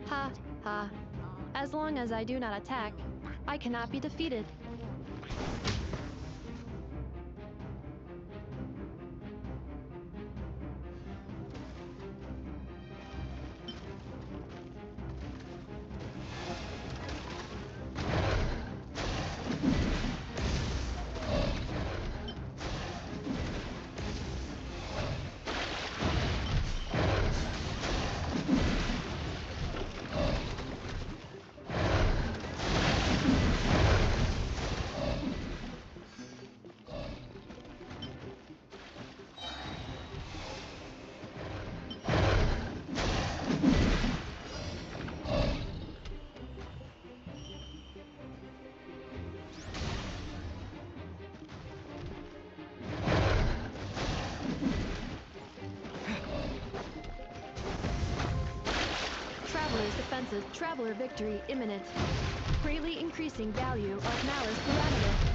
Ha, ha. As long as I do not attack, I cannot be defeated. Traveler's defenses, Traveler victory imminent. Greatly increasing value of Malice parameter.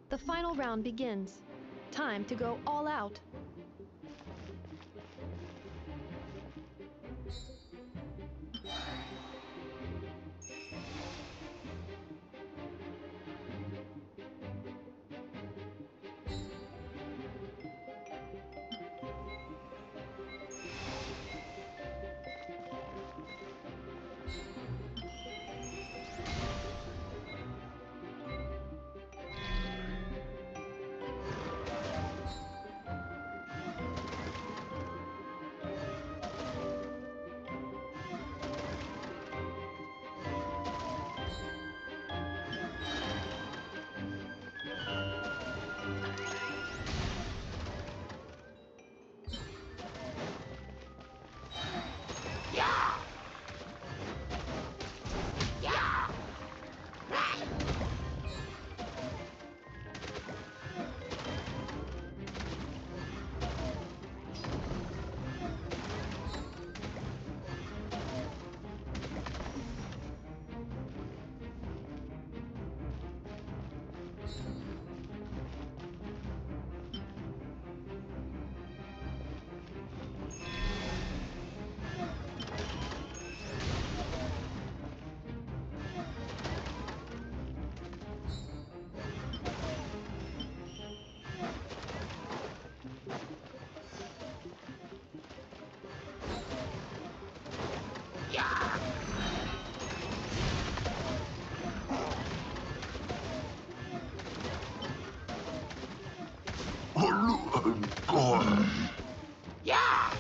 The final round begins. Time to go all out. Yeah!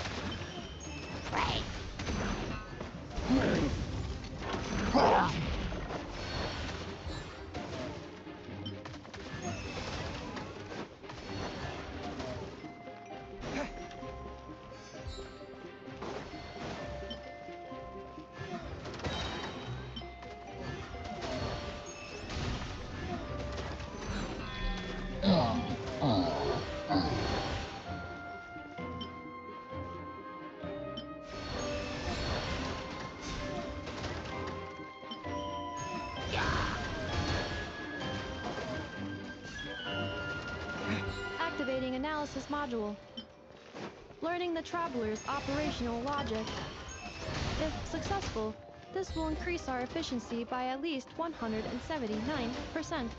Great! Activating analysis module. Learning the traveler's operational logic. If successful, this will increase our efficiency by at least 179%.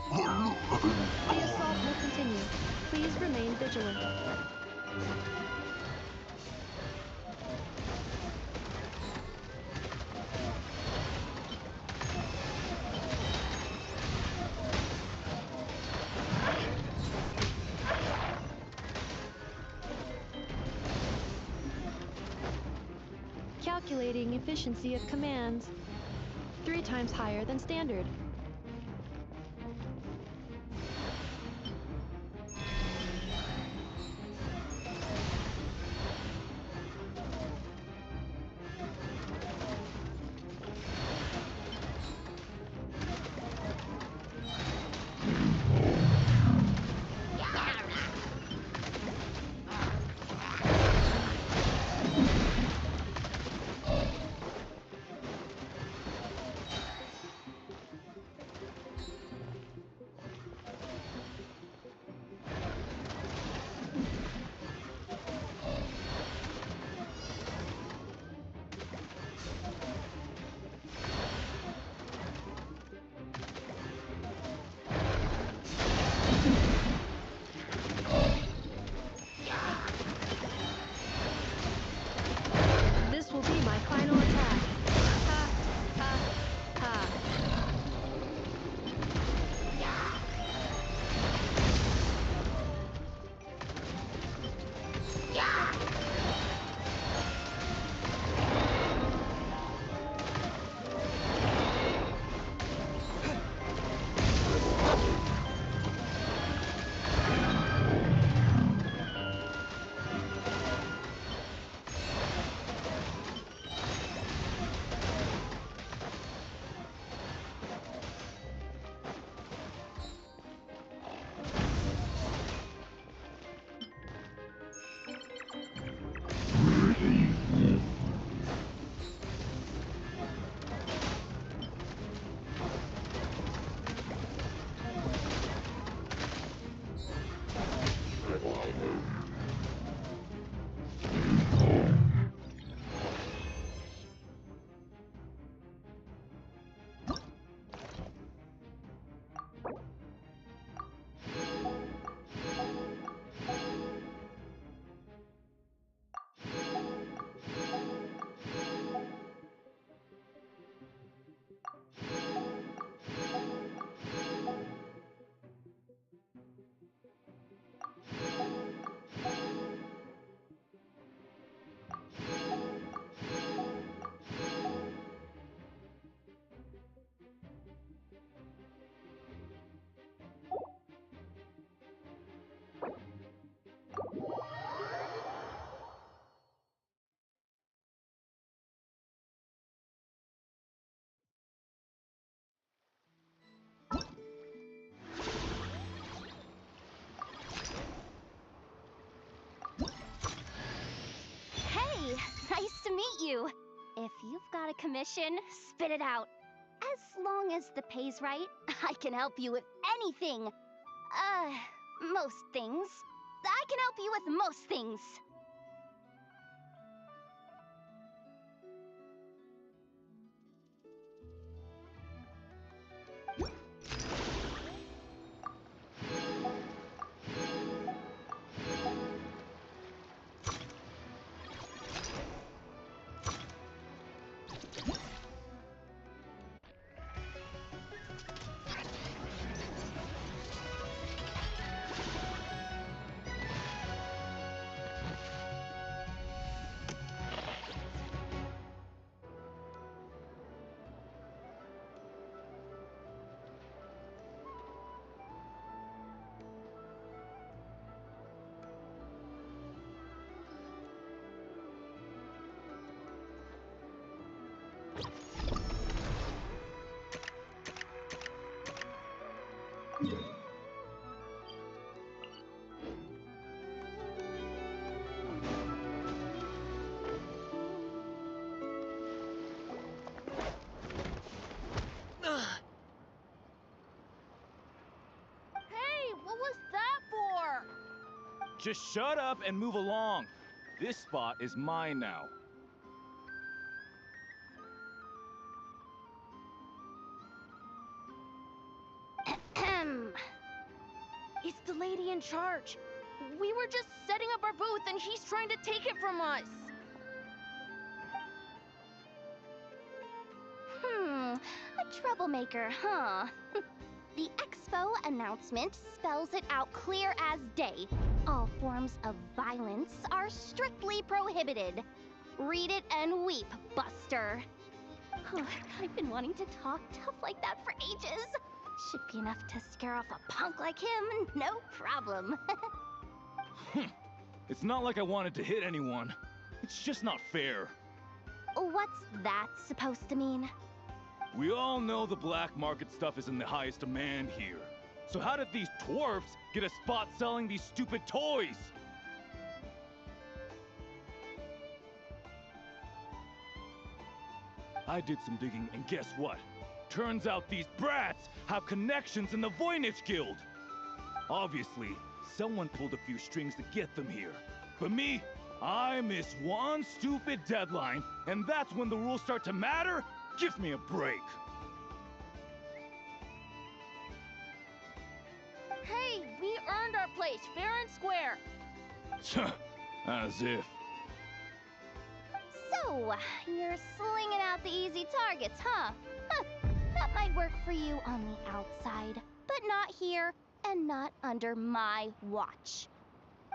The assault will continue. Please remain vigilant. Calculating efficiency of commands. 3 times higher than standard. you. If you've got a commission, spit it out. As long as the pay's right, I can help you with anything. Most things. I can help you with most things. Hey, what was that for? Just shut up and move along. This spot is mine now. It's the lady in charge. We were just setting up our booth and he's trying to take it from us. A troublemaker, huh? The expo announcement spells it out clear as day. All forms of violence are strictly prohibited. Read it and weep, Buster. I've been wanting to talk tough like that for ages. Should be enough to scare off a punk like him, no problem. It's not like I wanted to hit anyone. It's just not fair. What's that supposed to mean? We all know the black market stuff is in the highest demand here. So how did these dwarfs get a spot selling these stupid toys? I did some digging, and guess what? Turns out these brats have connections in the Voynich Guild. Obviously, someone pulled a few strings to get them here. But me, I miss one stupid deadline, and that's when the rules start to matter? Give me a break. Hey, we earned our place, fair and square. As if. So, you're slinging out the easy targets, huh? That might work for you on the outside, but not here and not under my watch.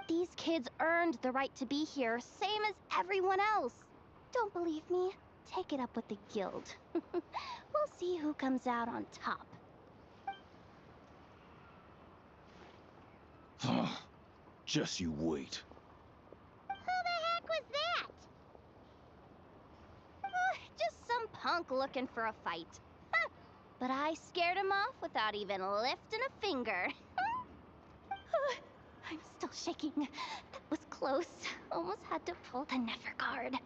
These kids earned the right to be here, same as everyone else. Don't believe me? Take it up with the guild. We'll see who comes out on top. Just you wait. Who the heck was that? Just some punk looking for a fight. But I scared him off without even lifting a finger. I'm still shaking. That was close. Almost had to pull the Nefer guard.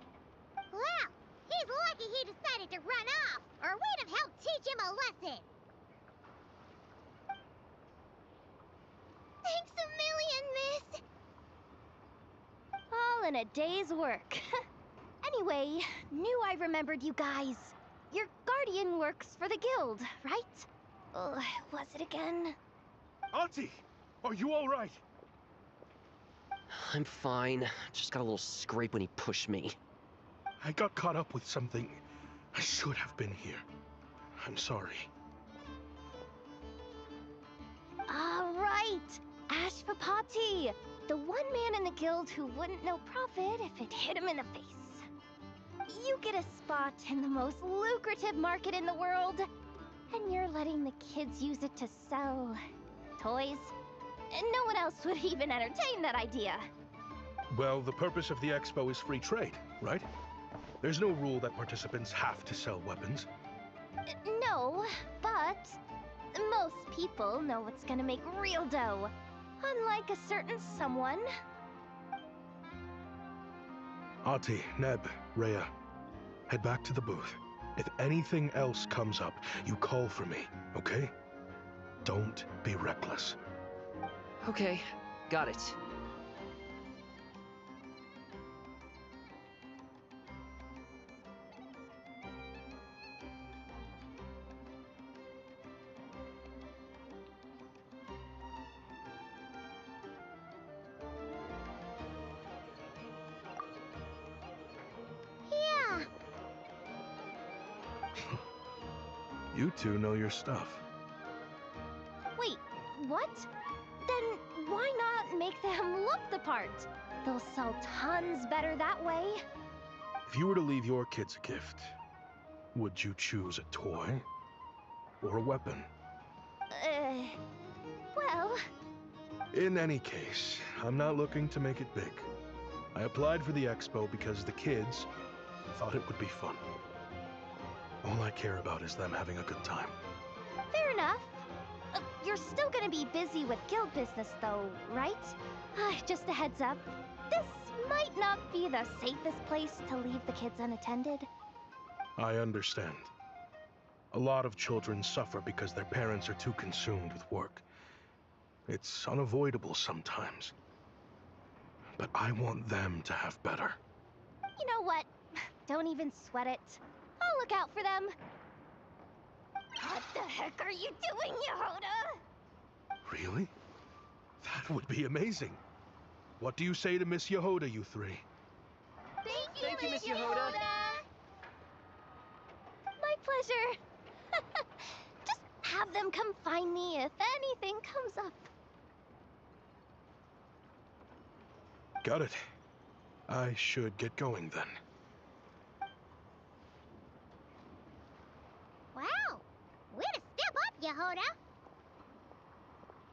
Well, he's lucky he decided to run off, or we'd have helped teach him a lesson. Thanks a million, miss. All in a day's work. Anyway, knew I remembered you guys. Your guardian works for the guild, right? Was it again? Auntie, are you all right? I'm fine. Just got a little scrape when he pushed me. I got caught up with something. I should have been here. I'm sorry. All right, Ashvapati, the one man in the guild who wouldn't know profit if it hit him in the face. You get a spot in the most lucrative market in the world, and you're letting the kids use it to sell toys. And no one else would even entertain that idea. Well, the purpose of the expo is free trade, right? There's no rule that participants have to sell weapons. No, but most people know what's gonna make real dough. Unlike a certain someone. Ati, Neb, Rhea, Head back to the booth. If anything else comes up, you call for me, okay? Don't be reckless. Okay, got it. Yeah. You two know your stuff. Wait, what? Then why not make them look the part? They'll sell tons better that way. If you were to leave your kids a gift, would you choose a toy or a weapon? Well... In any case, I'm not looking to make it big. I applied for the expo because the kids thought it would be fun. All I care about is them having a good time. Fair enough. You're still gonna be busy with guild business though, right? Just a heads up. This might not be the safest place to leave the kids unattended. I understand. A lot of children suffer because their parents are too consumed with work. It's unavoidable sometimes. But I want them to have better. You know what? Don't even sweat it. I'll look out for them. What the heck are you doing, Yehoda? Really? That would be amazing. What do you say to Miss Yehoda, you three? Thank you, Miss Yehoda. My pleasure. Just have them come find me if anything comes up. Got it. I should get going then. Wow. Way to step up, Yehoda.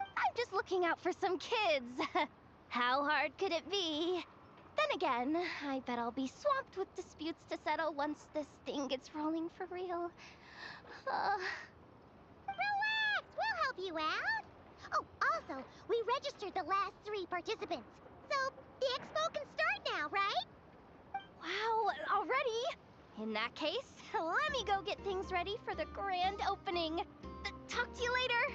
I'm just looking out for some kids. How hard could it be? Then again, I bet I'll be swamped with disputes to settle once this thing gets rolling for real. Relax, we'll help you out. Oh, also, we registered the last 3 participants. So, the expo can start now, right? Wow, already? In that case, let me go get things ready for the grand opening. Talk to you later.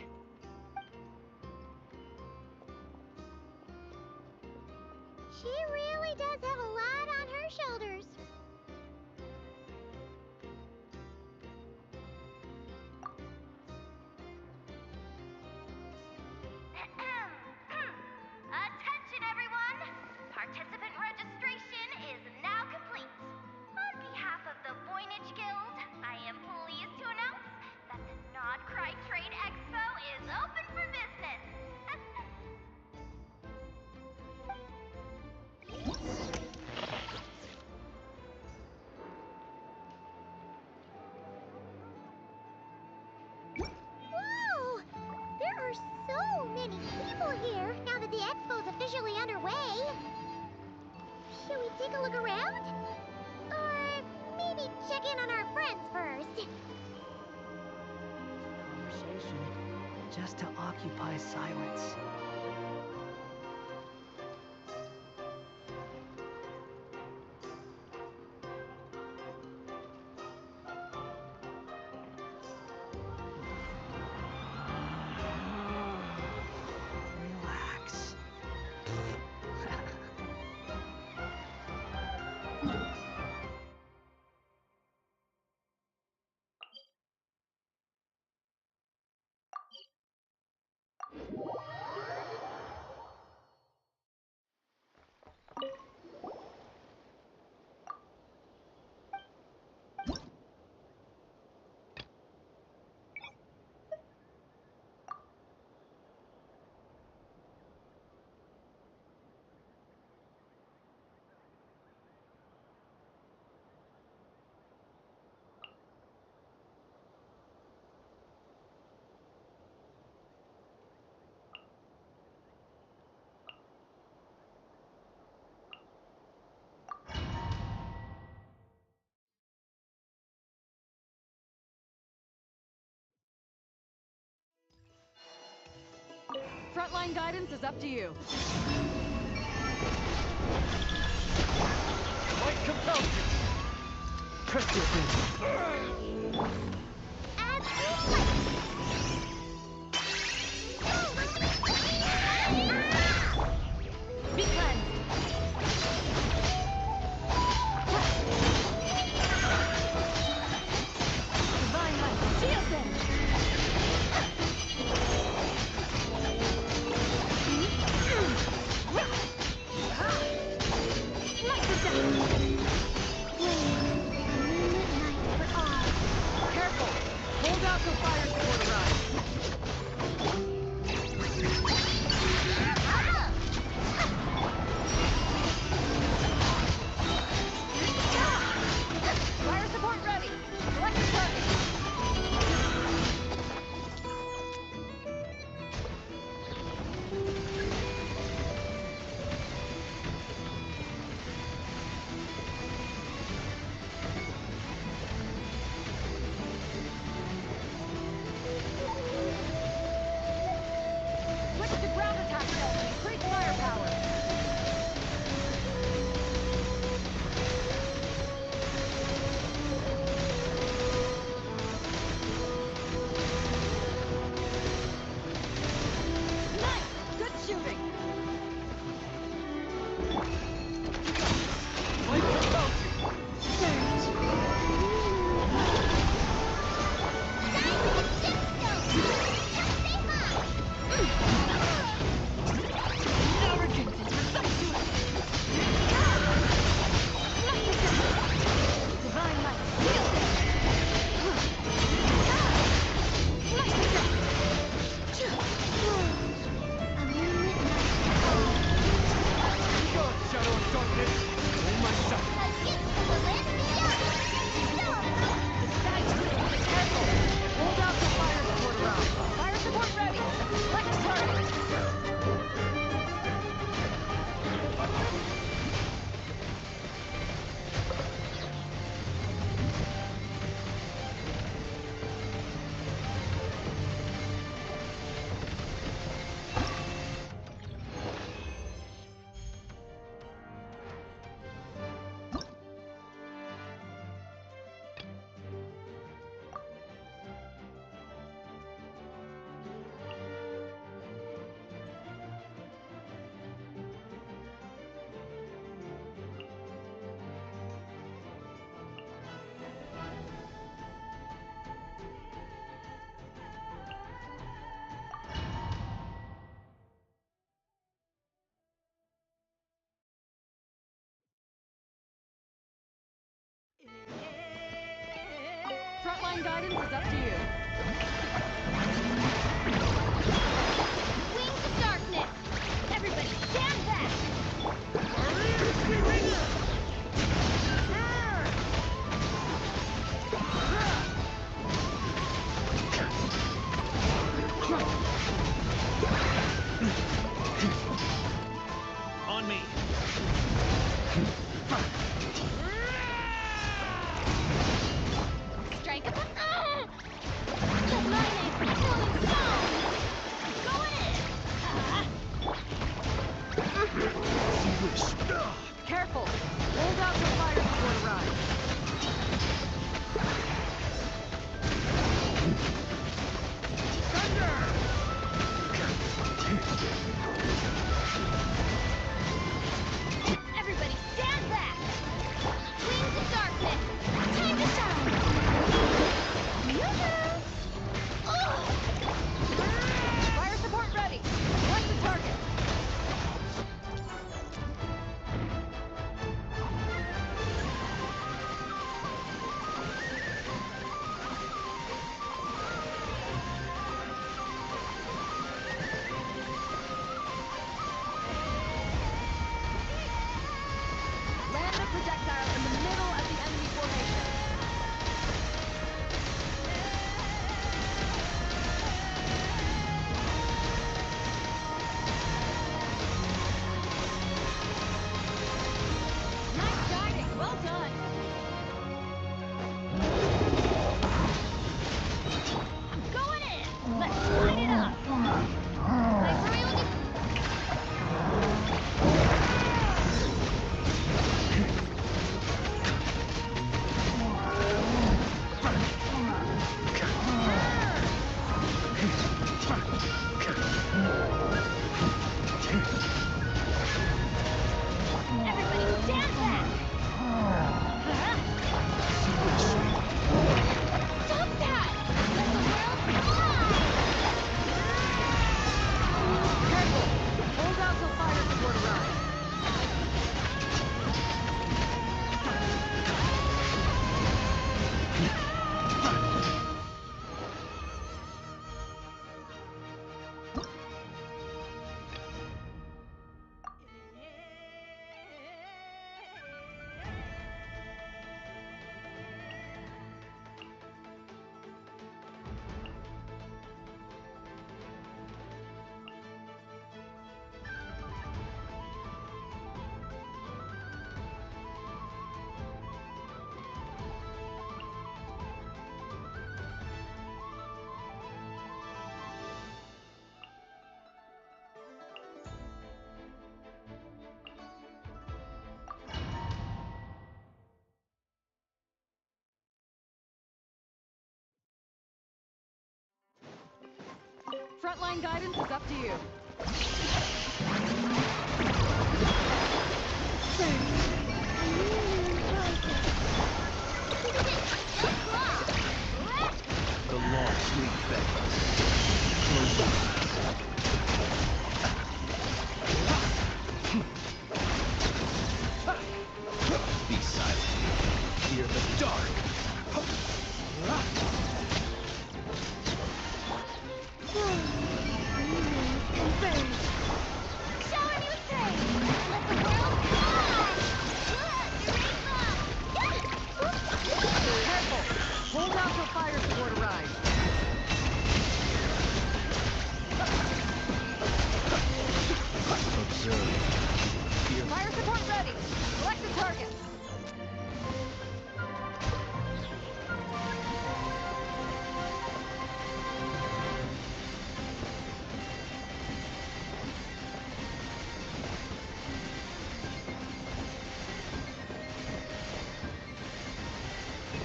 She really does have a lot on her shoulders. Attention, everyone! Participant registration is now complete. On behalf of the Voynich Guild, I am pleased to announce that the Nod Cry Trade Expo is open for business. Whoa! There are so many people here now that the expo's officially underway. Should we take a look around? Or maybe check in on our friends first? Conversation just to occupy silence. Relax. Frontline guidance is up to you. Might compels you. Presto thing. Be cleansed. Divine light. Shield them. Careful! Hold out till fire support arrives. Fire support ready. Select the target. Switch to ground attack mode to increase firepower. Nice! Good shooting! Divine light. Shield them. Shadow of darkness. In my sight. Careful! Hold out till fire support arrives. Fire support ready. Select the target. Frontline guidance is up to you. Wings of darkness! Everybody stand back! On me. Strike up! The lightning! Rolling stone! Going in! Careful! Hold out till fire support arrives. Everybody stand back! Wings of darkness! Time to shine! Fire support ready. Select the target. Land the projectile in the middle of the enemy formation. Nice guiding. Well done. I'm going in! Let's light it up! I really... Divine guidance is up to you. The long sleep beckons. Close your eyes. Be silent. Fear the dark. Shower me with praise! Let the world fly! Careful! Hold out till fire support arrives. Observe. Fear. Fire support ready. Select the target.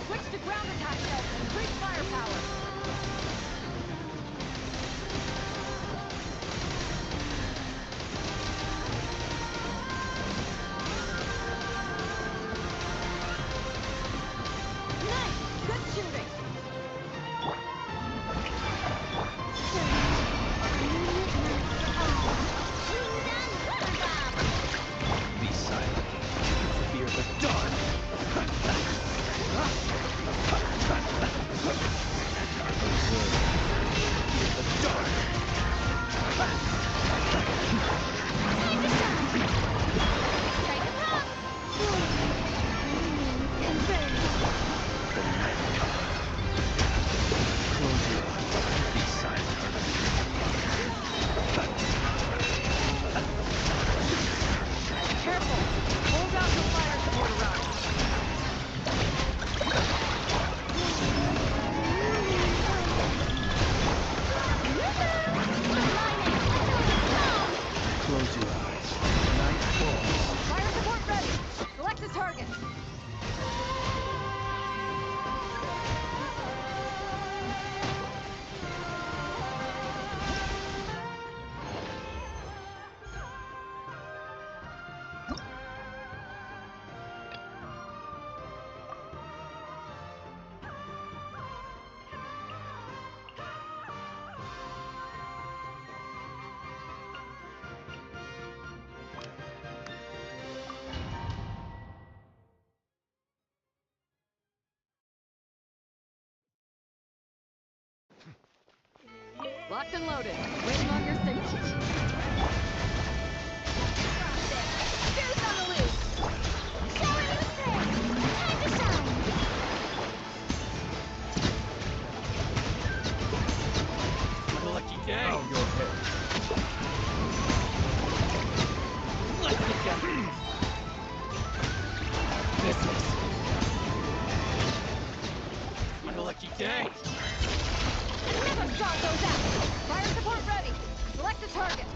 Switch to ground attack cells and increase firepower. Nice! Good shooting! Be silent. Fear the dark. Observe. Fear the dark. The night comes. Close your eyes. Be silent. Careful! Hold out till fire support arrives. Close your eyes. Night falls. Fire support ready. Select the target. Locked and loaded. Waiting on your signal. Spirit's on the loose! Shower me with praise! Time to shine! What a lucky day. Oh, your head. Let's get together. Business. What a lucky day. Rhythm shot goes out. Fire support ready. Select the target.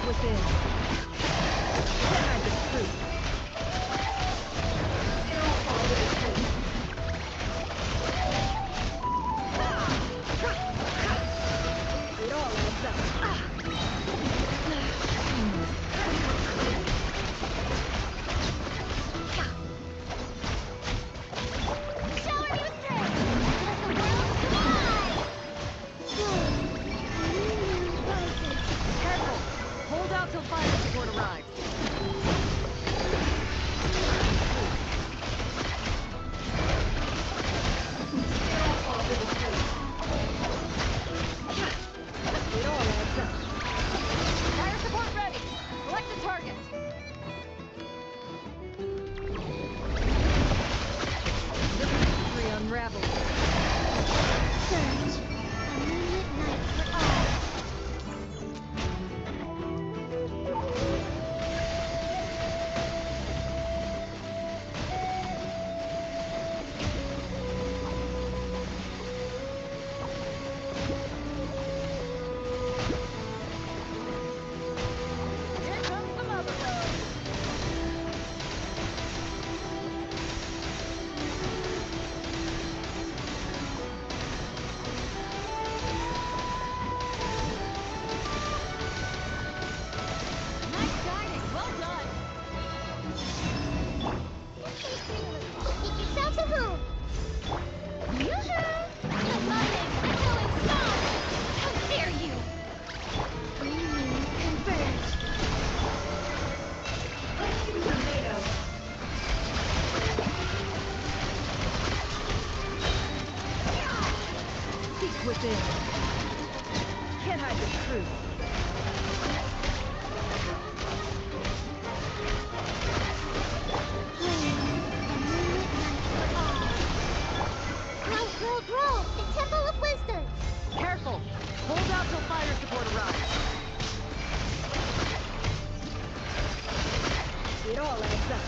within. Can't hide the truth. It all adds up. Shower me with praise. Let the world fly. Careful! Hold out till fire support arrives. It all adds up. Fire support ready! Select a target. The mystery unravels. Search. A moonlit night for all. Here comes the mother lode. Nice guiding. Well done. Get yourselves a home. Yoo-hoo! That's my name. Echoing song. How dare you? Renew, converge. Seek within. Can't hide the truth. Grow, grow, grow! The Temple of Wisdom! Careful! Hold out till fire support arrives. It all adds up.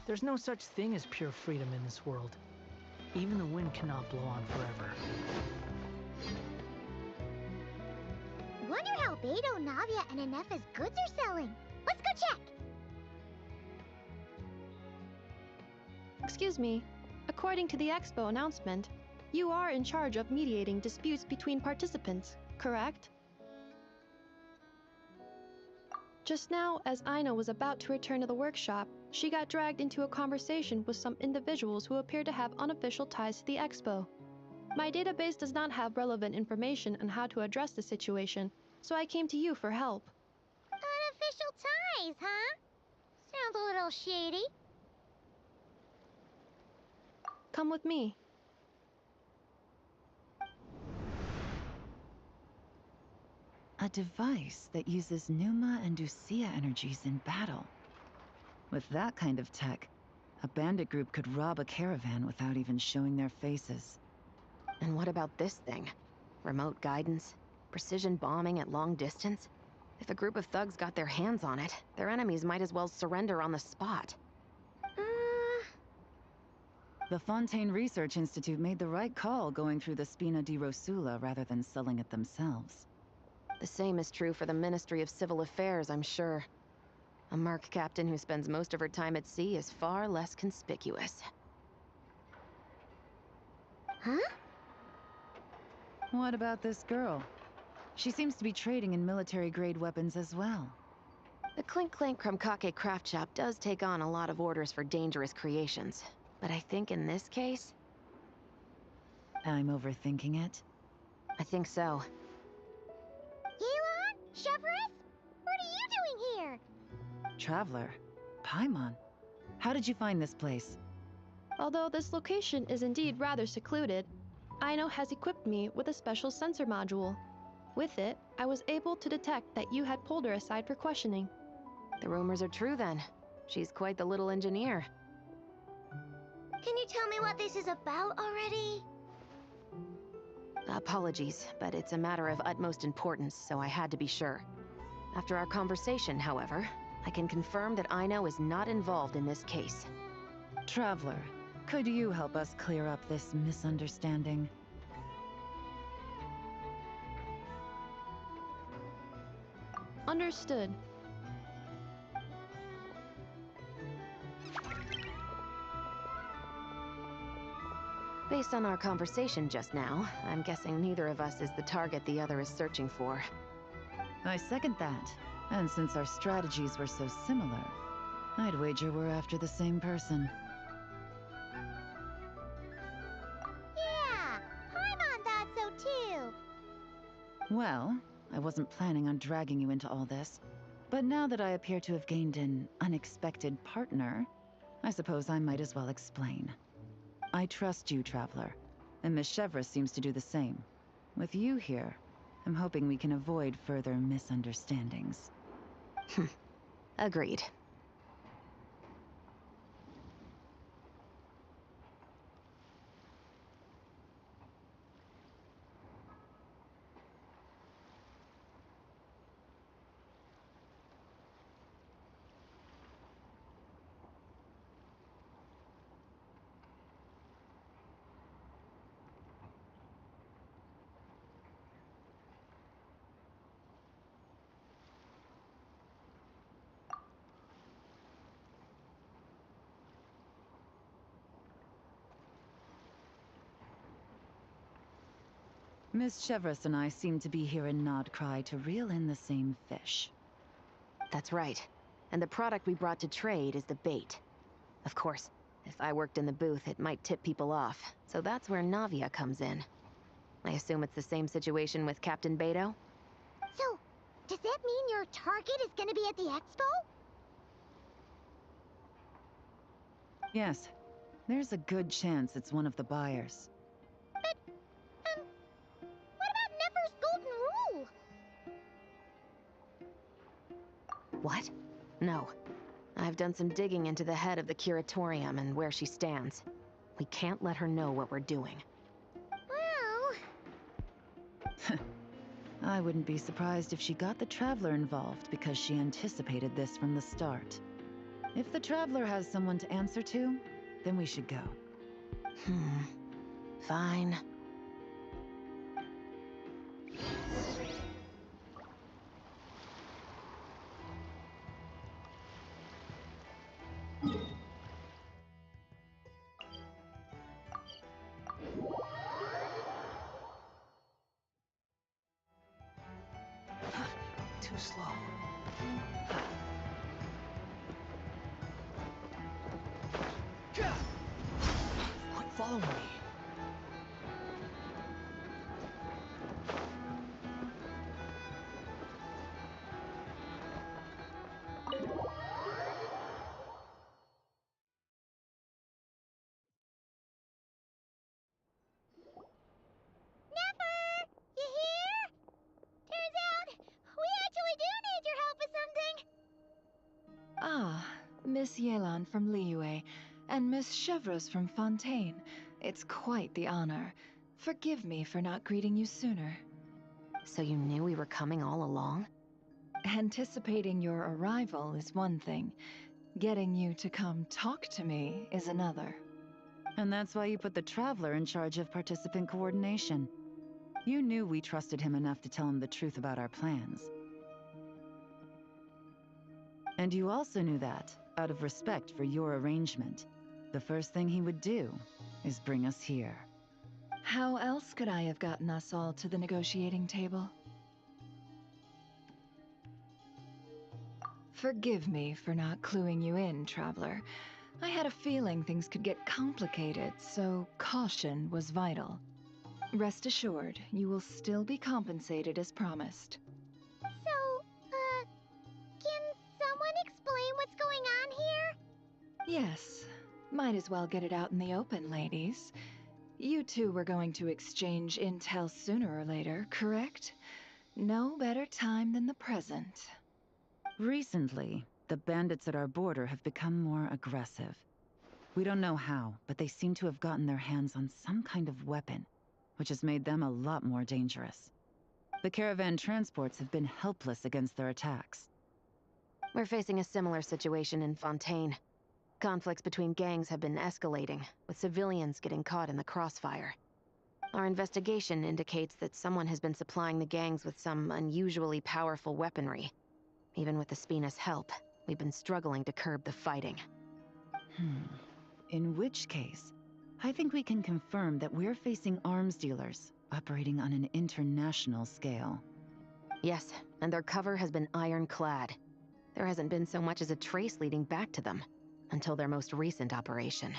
There's no such thing as pure freedom in this world. Even the wind cannot blow on forever. Wonder how Beto, Navia, and Anefa's goods are selling. Let's go check. Excuse me. According to the expo announcement, you are in charge of mediating disputes between participants, correct? Just now, as Aina was about to return to the workshop, she got dragged into a conversation with some individuals who appear to have unofficial ties to the expo. My database does not have relevant information on how to address the situation, so I came to you for help. Unofficial ties, huh? Sounds a little shady. Come with me. A device that uses Numa and Usia energies in battle. With that kind of tech, a bandit group could rob a caravan without even showing their faces. And what about this thing? Remote guidance? Precision bombing at long distance? If a group of thugs got their hands on it, their enemies might as well surrender on the spot. The Fontaine Research Institute made the right call going through the Spina di Rosula rather than selling it themselves. The same is true for the Ministry of Civil Affairs, I'm sure. A Merc captain who spends most of her time at sea is far less conspicuous. Huh? What about this girl? She seems to be trading in military-grade weapons as well. The Clink Clank Krumkake craft shop does take on a lot of orders for dangerous creations. But I think in this case... I'm overthinking it. I think so. Elon? Chevron? What are you doing here? Traveler? Paimon? How did you find this place? Although this location is indeed rather secluded, Aino has equipped me with a special sensor module. With it, I was able to detect that you had pulled her aside for questioning. The rumors are true then. She's quite the little engineer. Can you tell me what this is about already? Apologies, but it's a matter of utmost importance, so I had to be sure. After our conversation, however, I can confirm that Aino is not involved in this case. Traveler, could you help us clear up this misunderstanding? Understood. Based on our conversation just now, I'm guessing neither of us is the target the other is searching for. I second that. And since our strategies were so similar, I'd wager we're after the same person. Yeah, Paimon thought so too. Well, I wasn't planning on dragging you into all this. But now that I appear to have gained an unexpected partner, I suppose I might as well explain. I trust you, Traveler, and Miss Chevra seems to do the same. With you here, I'm hoping we can avoid further misunderstandings. Agreed. Miss Chevras and I seem to be here in Nodcry to reel in the same fish. That's right. And the product we brought to trade is the bait. Of course, if I worked in the booth, it might tip people off, so that's where Navia comes in. I assume it's the same situation with Captain Beto? So, does that mean your target is gonna be at the expo? Yes, there's a good chance it's one of the buyers. But, what about Nefer's golden rule? What? No. I've done some digging into the head of the curatorium and where she stands. We can't let her know what we're doing. Well... I wouldn't be surprised if she got the Traveler involved because she anticipated this from the start. If the Traveler has someone to answer to, then we should go. Fine. Too slow. Quit following me. Nefer! You here? Turns out, we actually do need your help with something. Ah, Miss Yelan from Liyue, and Miss Chevres from Fontaine. It's quite the honor. Forgive me for not greeting you sooner. So you knew we were coming all along? Anticipating your arrival is one thing. Getting you to come talk to me is another. And that's why you put the Traveler in charge of participant coordination. You knew we trusted him enough to tell him the truth about our plans. And you also knew that, out of respect for your arrangement, the first thing he would do is bring us here. How else could I have gotten us all to the negotiating table? Forgive me for not cluing you in, Traveler. I had a feeling things could get complicated, so caution was vital. Rest assured, you will still be compensated as promised. So, can someone explain what's going on here? Yes, might as well get it out in the open, ladies. You two were going to exchange intel sooner or later, correct? No better time than the present. Recently, the bandits at our border have become more aggressive. We don't know how, but they seem to have gotten their hands on some kind of weapon, which has made them a lot more dangerous. The caravan transports have been helpless against their attacks. We're facing a similar situation in Fontaine. Conflicts between gangs have been escalating, with civilians getting caught in the crossfire. Our investigation indicates that someone has been supplying the gangs with some unusually powerful weaponry. Even with the Spina's help, we've been struggling to curb the fighting. In which case, I think we can confirm that we're facing arms dealers operating on an international scale. Yes, and their cover has been ironclad. There hasn't been so much as a trace leading back to them, until their most recent operation.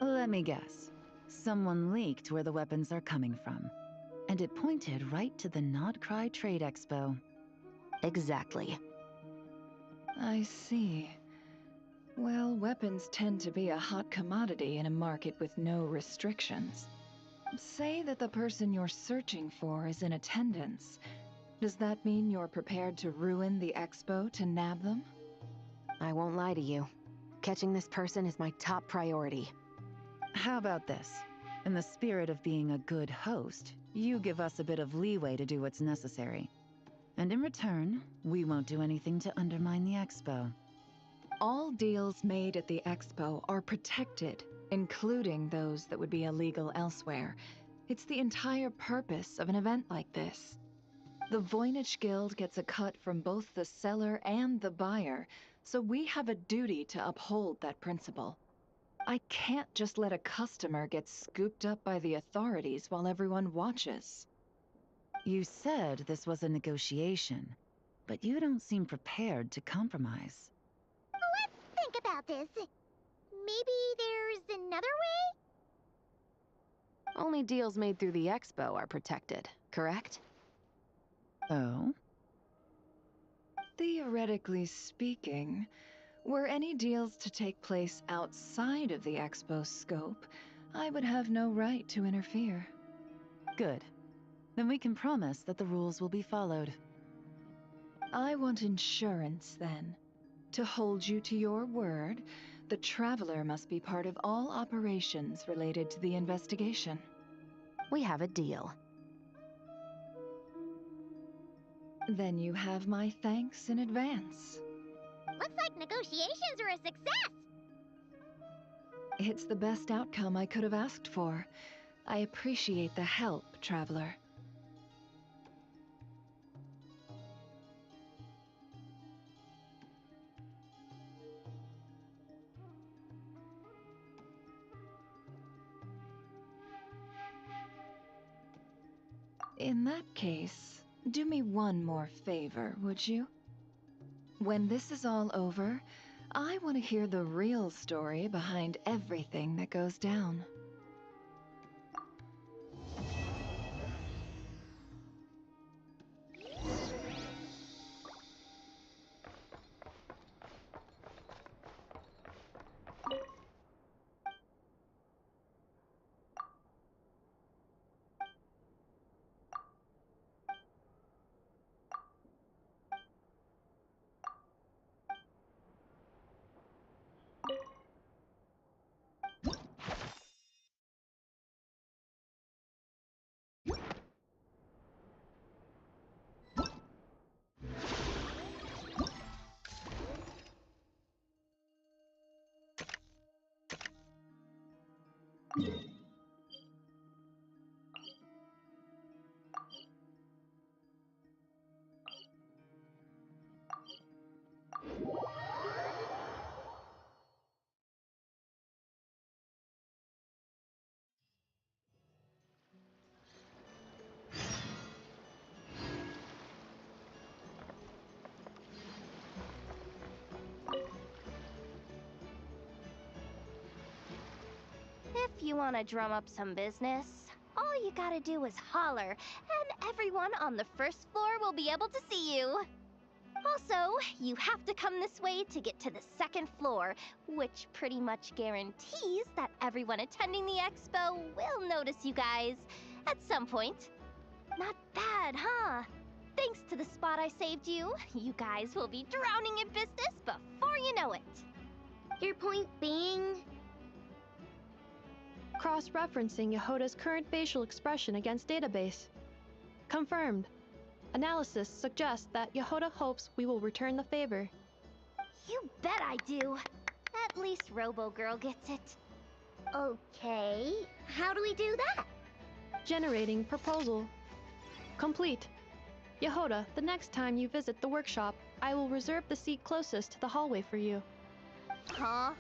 Let me guess. Someone leaked where the weapons are coming from. And it pointed right to the Nodcry Trade Expo. Exactly. I see. Well, weapons tend to be a hot commodity in a market with no restrictions. Say that the person you're searching for is in attendance. Does that mean you're prepared to ruin the expo to nab them? I won't lie to you. Catching this person is my top priority. How about this? In the spirit of being a good host, you give us a bit of leeway to do what's necessary. And in return, we won't do anything to undermine the expo. All deals made at the expo are protected, including those that would be illegal elsewhere. It's the entire purpose of an event like this. The Voynich Guild gets a cut from both the seller and the buyer, so we have a duty to uphold that principle. I can't just let a customer get scooped up by the authorities while everyone watches. You said this was a negotiation, but you don't seem prepared to compromise. Let's think about this. Maybe there's another way? Only deals made through the expo are protected, correct? Oh? Theoretically speaking, were any deals to take place outside of the expo's scope, I would have no right to interfere. Good. Then we can promise that the rules will be followed. I want insurance, then. To hold you to your word, the Traveler must be part of all operations related to the investigation. We have a deal. Then you have my thanks in advance. Looks like negotiations are a success! It's the best outcome I could have asked for. I appreciate the help, Traveler. In that case, do me one more favor, would you? When this is all over, I want to hear the real story behind everything that goes down. If you want to drum up some business, all you gotta do is holler, and everyone on the first floor will be able to see you. Also, you have to come this way to get to the second floor, which pretty much guarantees that everyone attending the expo will notice you guys at some point. Not bad, huh? Thanks to the spot I saved you, you guys will be drowning in business before you know it. Your point being? Cross-referencing Yehoda's current facial expression against database. Confirmed. Analysis suggests that Yehoda hopes we will return the favor. You bet I do. At least Robo-Girl gets it. Okay, how do we do that? Generating proposal. Complete. Yehoda, the next time you visit the workshop, I will reserve the seat closest to the hallway for you. Huh?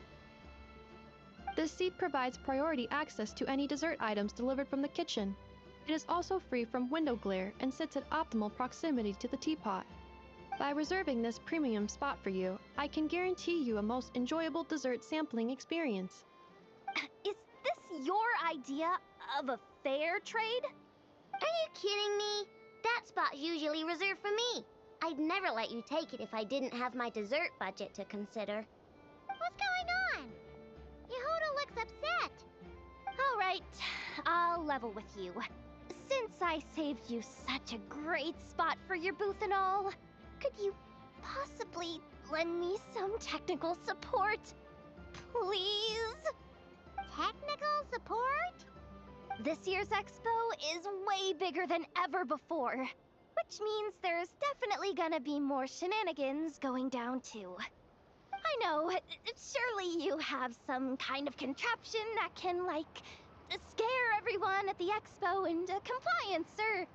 This seat provides priority access to any dessert items delivered from the kitchen. It is also free from window glare and sits at optimal proximity to the teapot. By reserving this premium spot for you, I can guarantee you a most enjoyable dessert sampling experience. Is this your idea of a fair trade? Are you kidding me? That spot's usually reserved for me. I'd never let you take it if I didn't have my dessert budget to consider. What's going on? Yehoda looks upset. All right, I'll level with you. Since I saved you such a great spot for your booth and all, could you possibly lend me some technical support? Please? Technical support? This year's expo is way bigger than ever before, which means there's definitely gonna be more shenanigans going down too. I know, surely you have some kind of contraption that can, like, scare everyone at the expo into compliance or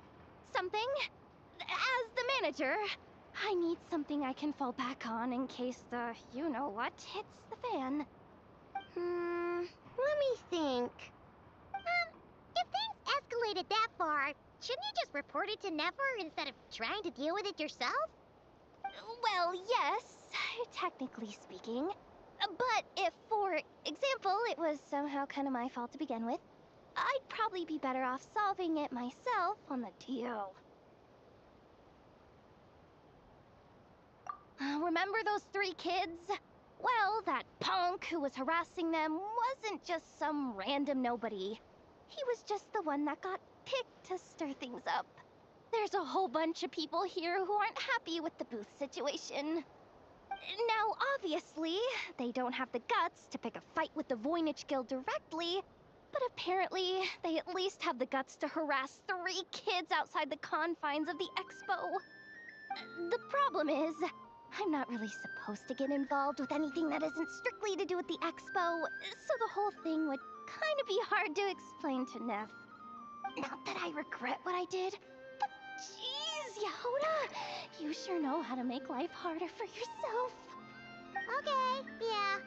something. As the manager, I need something I can fall back on in case the you-know-what hits the fan. Let me think. If things escalated that far, shouldn't you just report it to Nefer instead of trying to deal with it yourself? Well, yes, technically speaking. But if, for example, it was somehow kind of my fault to begin with, I'd probably be better off solving it myself on the DL. Remember those 3 kids? Well, that punk who was harassing them wasn't just some random nobody. He was just the one that got picked to stir things up. There's a whole bunch of people here who aren't happy with the booth situation. Now, obviously, they don't have the guts to pick a fight with the Voynich Guild directly, but apparently, they at least have the guts to harass 3 kids outside the confines of the expo. The problem is, I'm not really supposed to get involved with anything that isn't strictly to do with the expo, so the whole thing would kind of be hard to explain to Neff. Not that I regret what I did, but jeez, Yehoda, you sure know how to make life harder for yourself. Okay, yeah.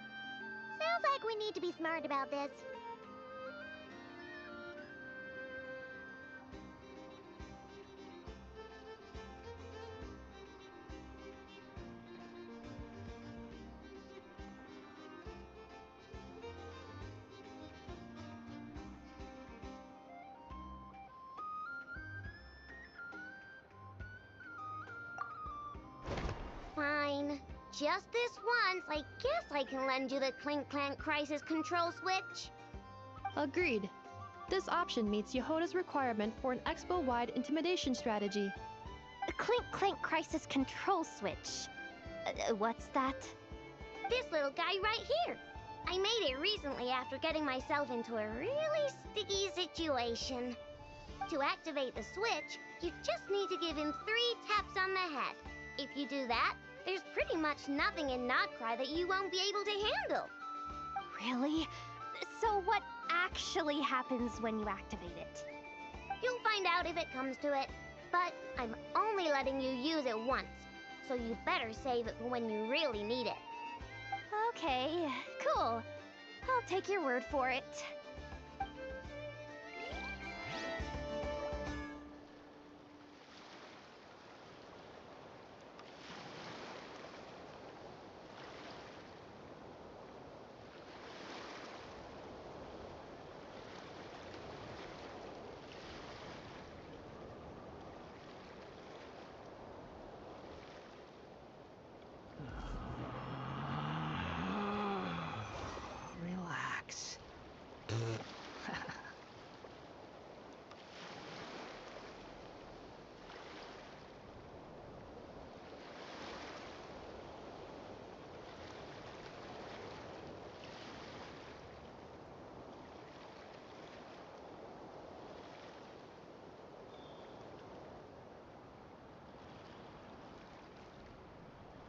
Sounds like we need to be smart about this. Fine. Just this once, I guess I can lend you the Clink Clank Crisis Control Switch. Agreed. This option meets Yehoda's requirement for an expo-wide intimidation strategy. The Clink Clank Crisis Control Switch. What's that? This little guy right here. I made it recently after getting myself into a really sticky situation. To activate the switch, you just need to give him 3 taps on the head. If you do that, there's pretty much nothing in Notcry that you won't be able to handle. Really? So what actually happens when you activate it? You'll find out if it comes to it, but I'm only letting you use it once, so you better save it for when you really need it. Okay, cool. I'll take your word for it.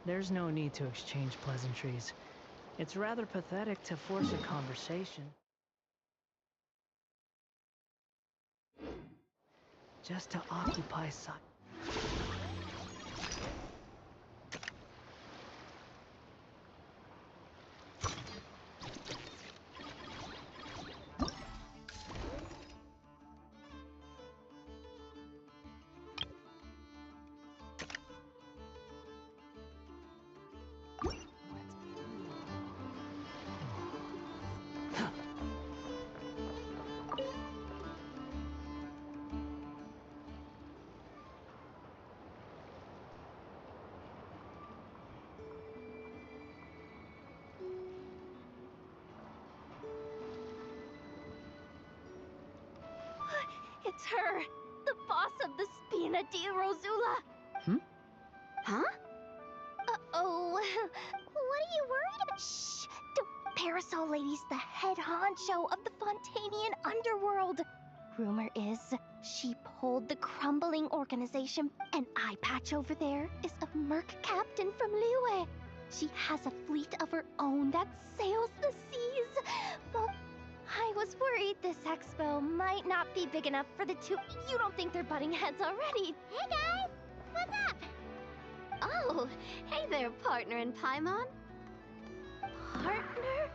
There's no need to exchange pleasantries. It's rather pathetic to force a conversation just to occupy silence. It's her, the boss of the Spina di Rosula. Huh? Uh-oh. What are you worried about? Shh! The Parasol Lady's the head honcho of the Fontanian underworld. Rumor is she pulled the crumbling organization. An eye patch over there is a merc captain from Liyue. She has a fleet of her own that sails the seas. But I was worried this expo might not be big enough for the two. You don't think they're butting heads already? Hey guys, what's up? Oh, hey there, partner in Paimon. Partner?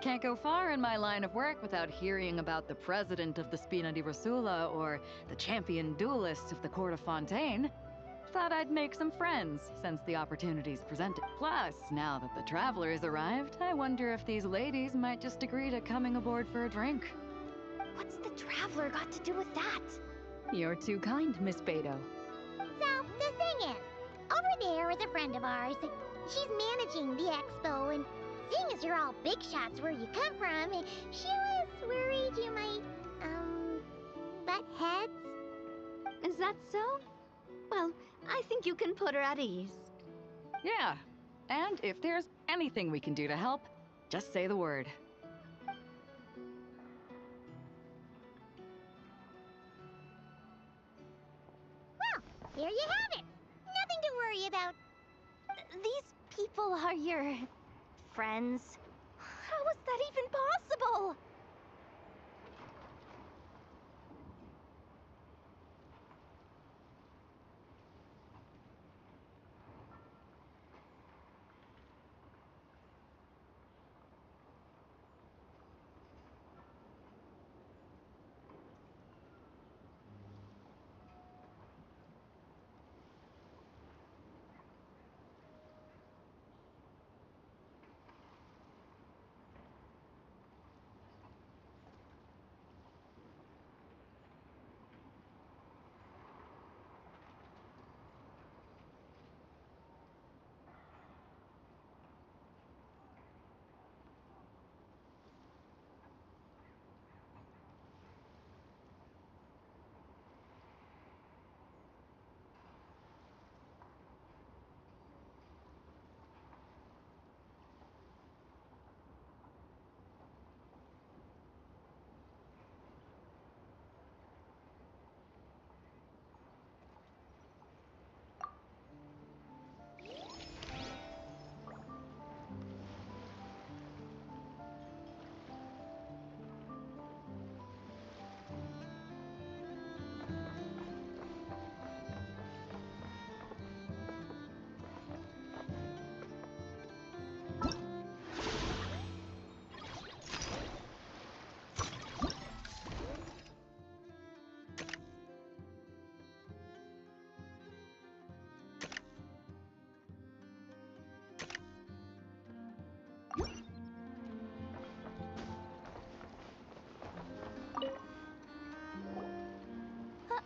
Can't go far in my line of work without hearing about the president of the Spina di Rosula or the champion duelist of the court of Fontaine. Thought I'd make some friends since the opportunity's presented. Plus, now that the traveler's arrived, I wonder if these ladies might just agree to coming aboard for a drink. What's the traveler got to do with that? You're too kind, Miss Beto. So, the thing is, over there is a friend of ours. She's managing the expo, and seeing as you're all big shots where you come from, she was worried you might, butt heads. Is that so? Well, I think you can put her at ease. Yeah, and if there's anything we can do to help, just say the word. Well, there you have it. Nothing to worry about. These people are your friends. How is that even possible?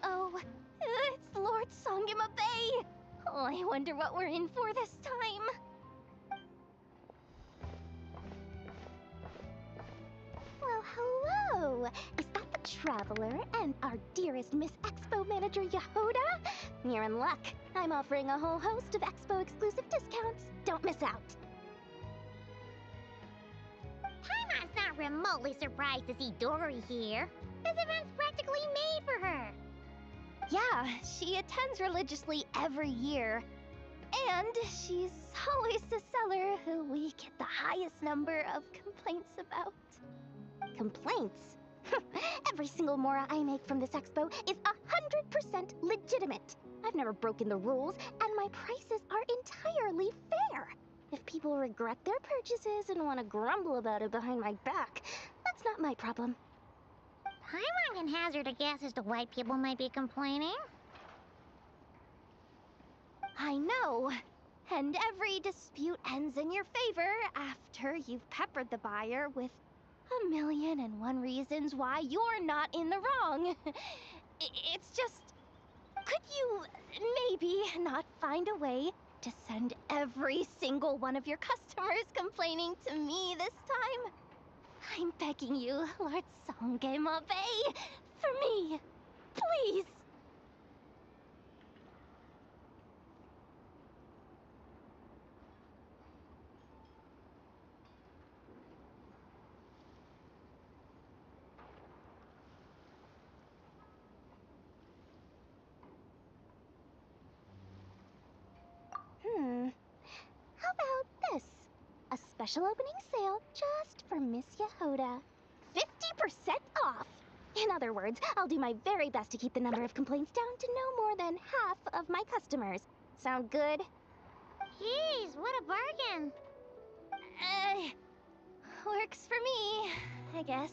Uh-oh. It's Lord Songima Bay. Oh, I wonder what we're in for this time. Well, hello. Is that the Traveler and our dearest Miss Expo Manager Yehuda? You're in luck. I'm offering a whole host of Expo exclusive discounts. Don't miss out. Paimon's not remotely surprised to see Dory here. This event's practically made for her. Yeah, she attends religiously every year. And she's always the seller who we get the highest number of complaints about. Complaints? Every single Mora I make from this expo is 100% legitimate. I've never broken the rules, and my prices are entirely fair. If people regret their purchases and want to grumble about it behind my back, that's not my problem. Paimon can hazard a guess as to why people might be complaining. I know. And every dispute ends in your favor after you've peppered the buyer with 1,000,001 reasons why you're not in the wrong. It's just... Could you maybe not find a way to send every single one of your customers complaining to me this time? I'm begging you, Lord Songge Mabe, for me, please. How about this? A special opening sale just for Miss Yehoda. 50% off! In other words, I'll do my very best to keep the number of complaints down to no more than half of my customers. Sound good? Jeez, what a bargain! Works for me, I guess.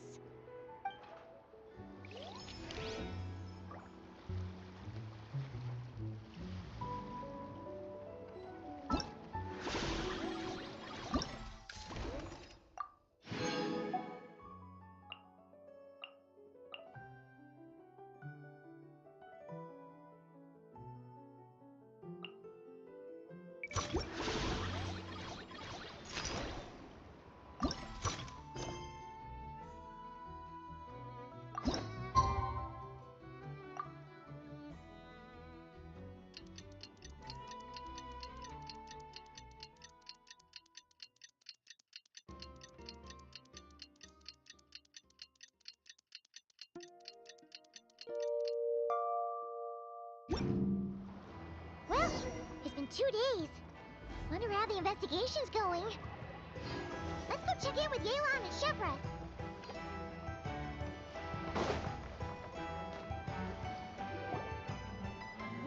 Well, it's been 2 days. Wonder how the investigation's going. Let's go check in with Yelan and Shepra.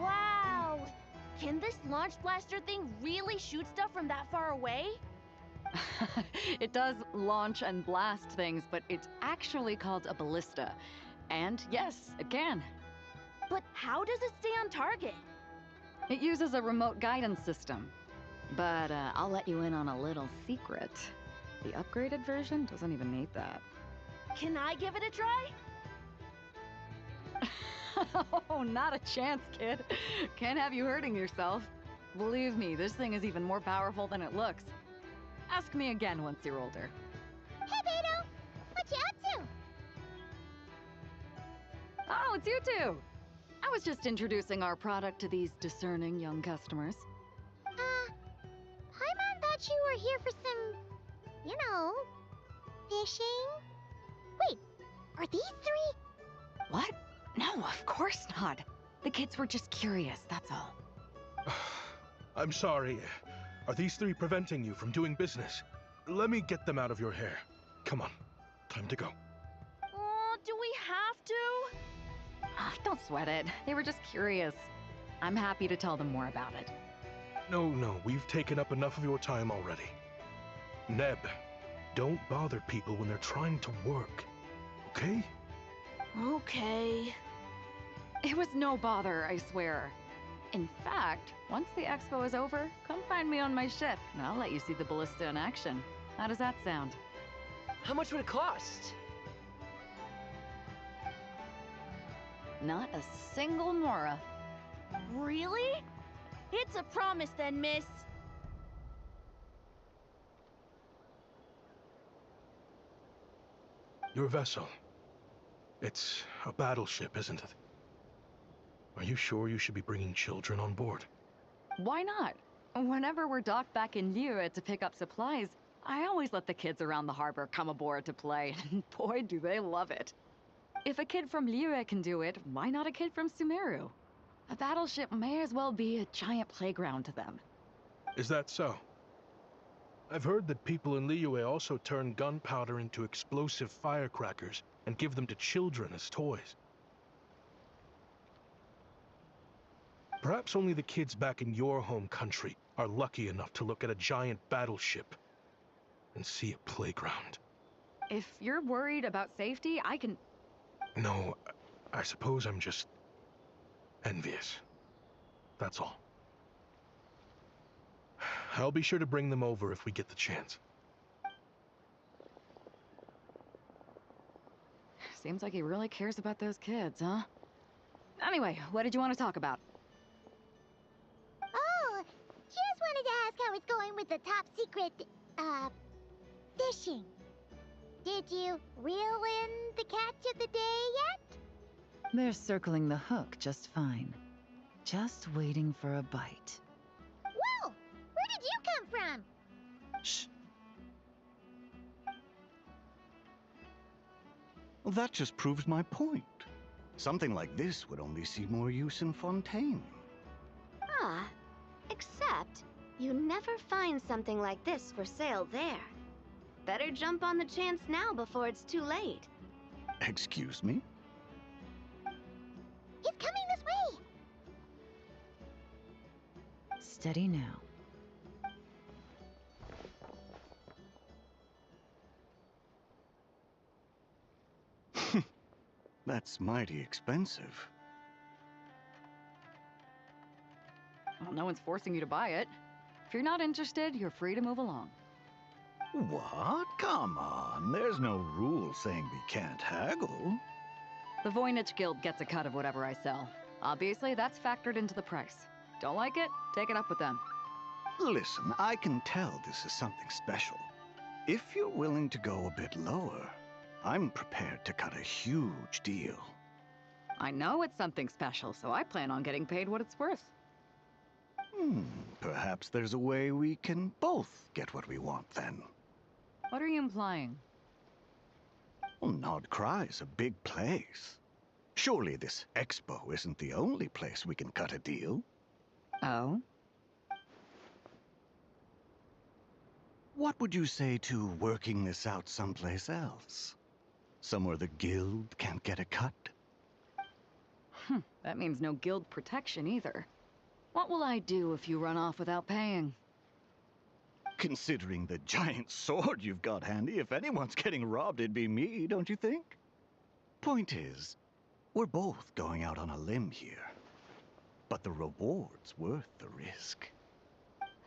Wow! Can this launch blaster thing really shoot stuff from that far away? It does launch and blast things, but it's actually called a ballista. And yes, it can. But how does it stay on target? It uses a remote guidance system. But I'll let you in on a little secret. The upgraded version doesn't even need that. Can I give it a try? Oh, not a chance, kid. Can't have you hurting yourself. Believe me, this thing is even more powerful than it looks. Ask me again once you're older. Hey, Beto! What you up to? Oh, it's you two! I was just introducing our product to these discerning young customers. Paimon thought you were here for some, you know, fishing? Wait, are these 3? What? No, of course not. The kids were just curious, that's all. I'm sorry. Are these 3 preventing you from doing business? Let me get them out of your hair. Come on, time to go. Oh, do we have to? Don't sweat it. They were just curious. I'm happy to tell them more about it. No, we've taken up enough of your time already. Neb, don't bother people when they're trying to work, okay? Okay. It was no bother, I swear. In fact, once the expo is over, come find me on my ship, and I'll let you see the ballista in action. How does that sound? How much would it cost? Not a single Mora. Really? It's a promise then, miss. Your vessel. It's a battleship, isn't it? Are you sure you should be bringing children on board? Why not? Whenever we're docked back in Liyue to pick up supplies, I always let the kids around the harbor come aboard to play, and boy do they love it. If a kid from Liyue can do it, why not a kid from Sumeru? A battleship may as well be a giant playground to them. Is that so? I've heard that people in Liyue also turn gunpowder into explosive firecrackers and give them to children as toys. Perhaps only the kids back in your home country are lucky enough to look at a giant battleship and see a playground. If you're worried about safety, I can... No, I suppose I'm just envious. That's all. I'll be sure to bring them over if we get the chance. Seems like he really cares about those kids, huh? Anyway, what did you want to talk about? Oh, just wanted to ask how it's going with the top secret, fishing. Did you reel in the catch of the day yet? They're circling the hook just fine. Just waiting for a bite. Whoa! Where did you come from? Shh. Well, that just proves my point. Something like this would only see more use in Fontaine. Ah, except you never find something like this for sale there. Better jump on the chance now before it's too late. Excuse me? It's coming this way! Steady now. That's mighty expensive. Well, no one's forcing you to buy it. If you're not interested, you're free to move along. What? Come on. There's no rule saying we can't haggle. The Voynich Guild gets a cut of whatever I sell. Obviously, that's factored into the price. Don't like it? Take it up with them. Listen, I can tell this is something special. If you're willing to go a bit lower, I'm prepared to cut a huge deal. I know it's something special, so I plan on getting paid what it's worth. Perhaps there's a way we can both get what we want then. What are you implying? Well, Nod Cry's a big place. Surely this expo isn't the only place we can cut a deal. Oh? What would you say to working this out someplace else? Somewhere the guild can't get a cut? That means no guild protection either. What will I do if you run off without paying? Considering the giant sword you've got handy, if anyone's getting robbed, it'd be me, don't you think? Point is, we're both going out on a limb here. But the reward's worth the risk.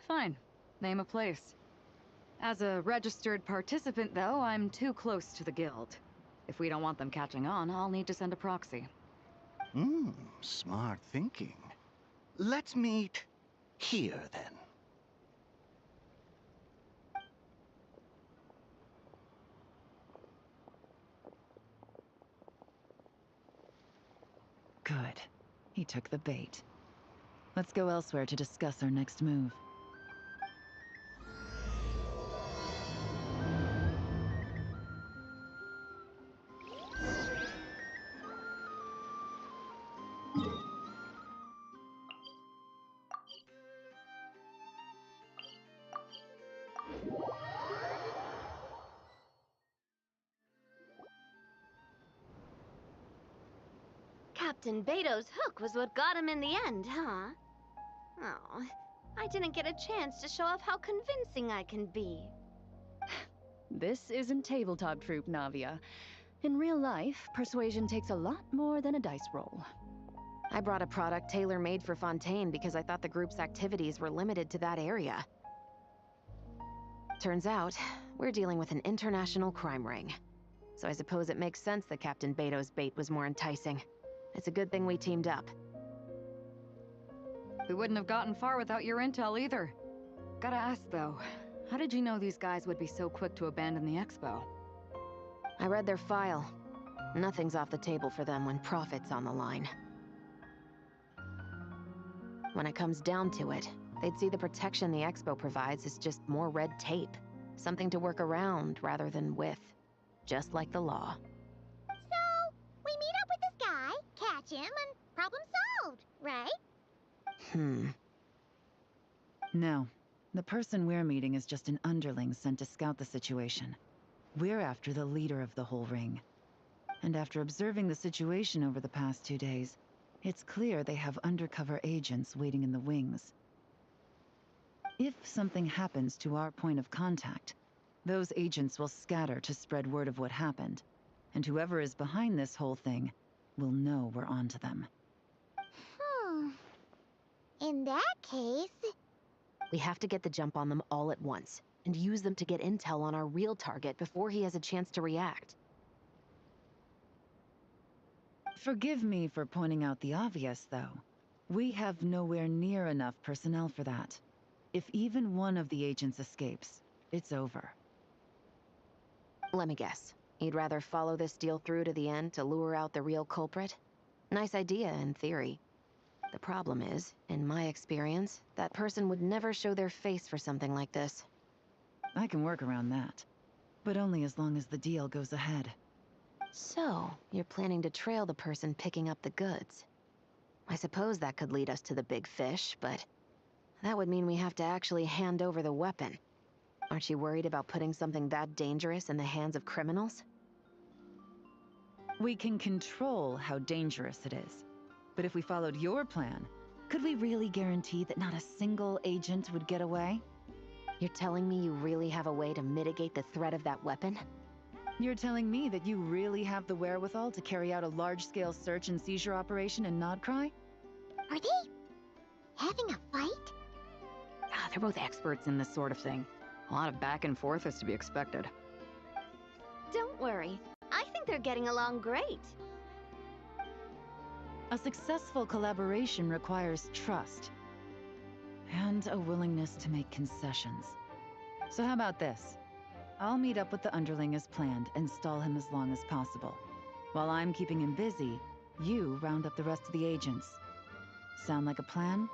Fine. Name a place. As a registered participant, though, I'm too close to the guild. If we don't want them catching on, I'll need to send a proxy. Smart thinking. Let's meet here, then. Good. He took the bait. Let's go elsewhere to discuss our next move. Captain Beto's hook was what got him in the end, huh? Oh, I didn't get a chance to show off how convincing I can be. This isn't tabletop troop, Navia. In real life, persuasion takes a lot more than a dice roll. I brought a product tailor-made for Fontaine because I thought the group's activities were limited to that area. Turns out, we're dealing with an international crime ring. So I suppose it makes sense that Captain Beto's bait was more enticing. It's a good thing we teamed up. We wouldn't have gotten far without your intel either. Gotta ask though, how did you know these guys would be so quick to abandon the expo? I read their file. Nothing's off the table for them when profit's on the line. When it comes down to it, they'd see the protection the expo provides as just more red tape. Something to work around rather than with. Just like the law. So, we meet up with this guy, catch him, and problem solved, right? No. The person we're meeting is just an underling sent to scout the situation. We're after the leader of the whole ring. And after observing the situation over the past 2 days, it's clear they have undercover agents waiting in the wings. If something happens to our point of contact, those agents will scatter to spread word of what happened, and whoever is behind this whole thing will know we're onto them. In that case... We have to get the jump on them all at once, and use them to get intel on our real target before he has a chance to react. Forgive me for pointing out the obvious, though. We have nowhere near enough personnel for that. If even one of the agents escapes, it's over. Let me guess. You'd rather follow this deal through to the end to lure out the real culprit? Nice idea, in theory. The problem is, in my experience, that person would never show their face for something like this. I can work around that. But only as long as the deal goes ahead. So, you're planning to trail the person picking up the goods. I suppose that could lead us to the big fish, but that would mean we have to actually hand over the weapon. Aren't you worried about putting something that dangerous in the hands of criminals? We can control how dangerous it is. But if we followed your plan, could we really guarantee that not a single agent would get away? You're telling me you really have a way to mitigate the threat of that weapon? You're telling me that you really have the wherewithal to carry out a large-scale search and seizure operation in Nodcry? Are they having a fight? They're both experts in this sort of thing. A lot of back and forth is to be expected. Don't worry. I think they're getting along great. A successful collaboration requires trust. And a willingness to make concessions. So how about this? I'll meet up with the underling as planned and stall him as long as possible. While I'm keeping him busy, you round up the rest of the agents. Sound like a plan?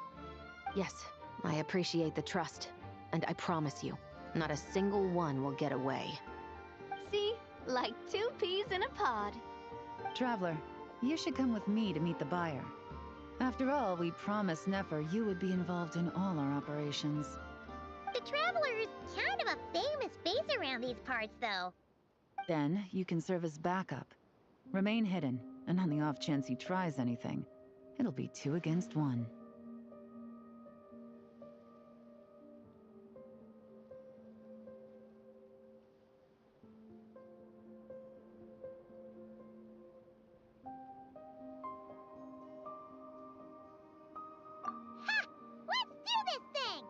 Yes, I appreciate the trust. And I promise you, not a single one will get away. See? Like 2 peas in a pod. Traveler, you should come with me to meet the buyer. After all, we promised Nefer you would be involved in all our operations. The Traveler is kind of a famous face around these parts, though. Then, you can serve as backup. Remain hidden, and on the off chance he tries anything, it'll be 2 against 1. Let's do this thing!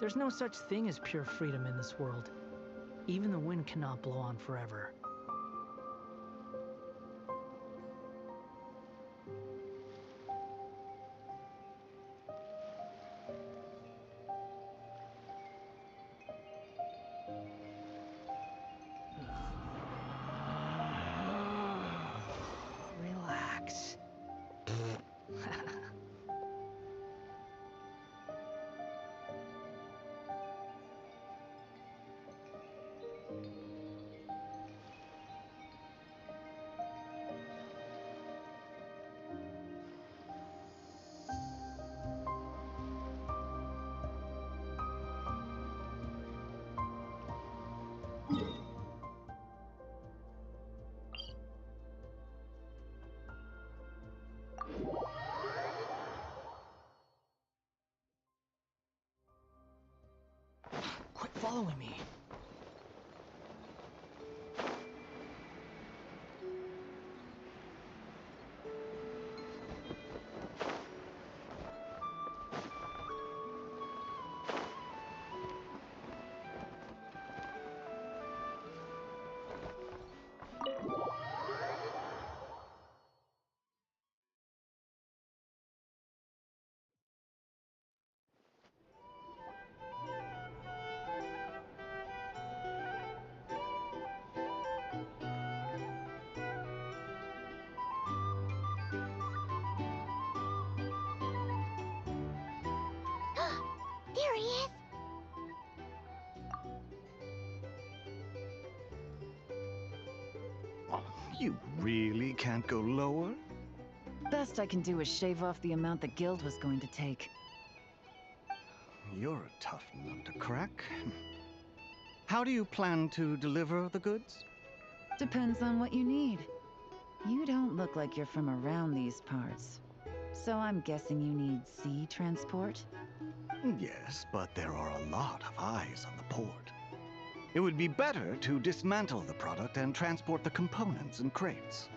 There's no such thing as pure freedom in this world. Even the wind cannot blow on forever. Relax. Quit following me. he is? Oh, you really can't go lower? Best I can do is shave off the amount the guild was going to take. You're a tough nut to crack. How do you plan to deliver the goods? Depends on what you need. You don't look like you're from around these parts. So I'm guessing you need sea transport? Yes, but there are a lot of eyes on the port. It would be better to dismantle the product and transport the components in crates.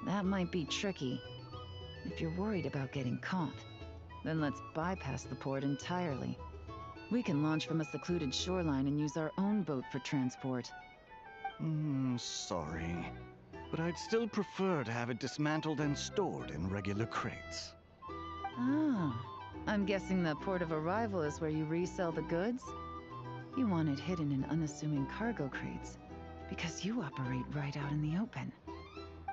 That might be tricky. If you're worried about getting caught, then let's bypass the port entirely. We can launch from a secluded shoreline and use our own boat for transport. Sorry. But I'd still prefer to have it dismantled and stored in regular crates. Ah, I'm guessing the port of arrival is where you resell the goods? You want it hidden in unassuming cargo crates, because you operate right out in the open.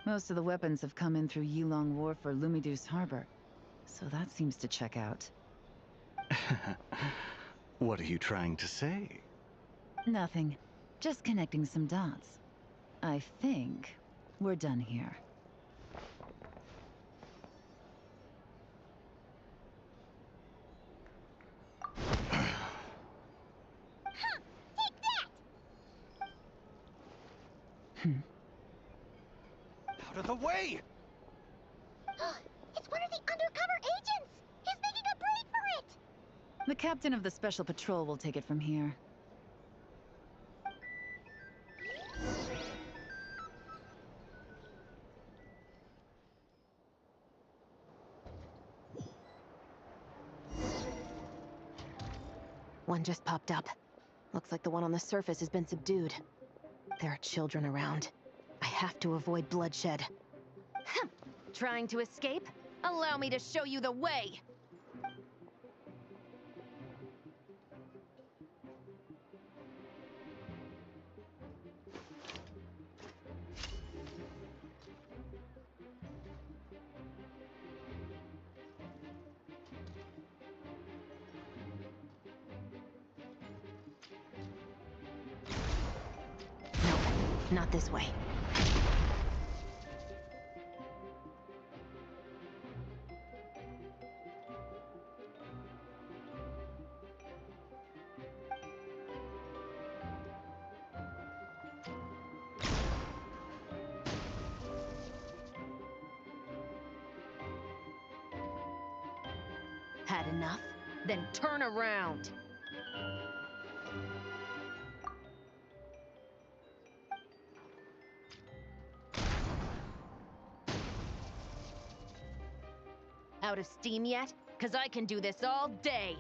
Most of the weapons have come in through Yilong Wharf or Lumiduce Harbor, so that seems to check out. What are you trying to say? Nothing. Just connecting some dots. I think we're done here. Out of the way! It's one of the undercover agents! He's making a break for it! The captain of the Special Patrol will take it from here. One just popped up. Looks like the one on the surface has been subdued. There are children around. I have to avoid bloodshed. Trying to escape? Allow me to show you the way! Nope, not this way. Had enough? Then turn around! Out of steam yet? 'Cause I can do this all day!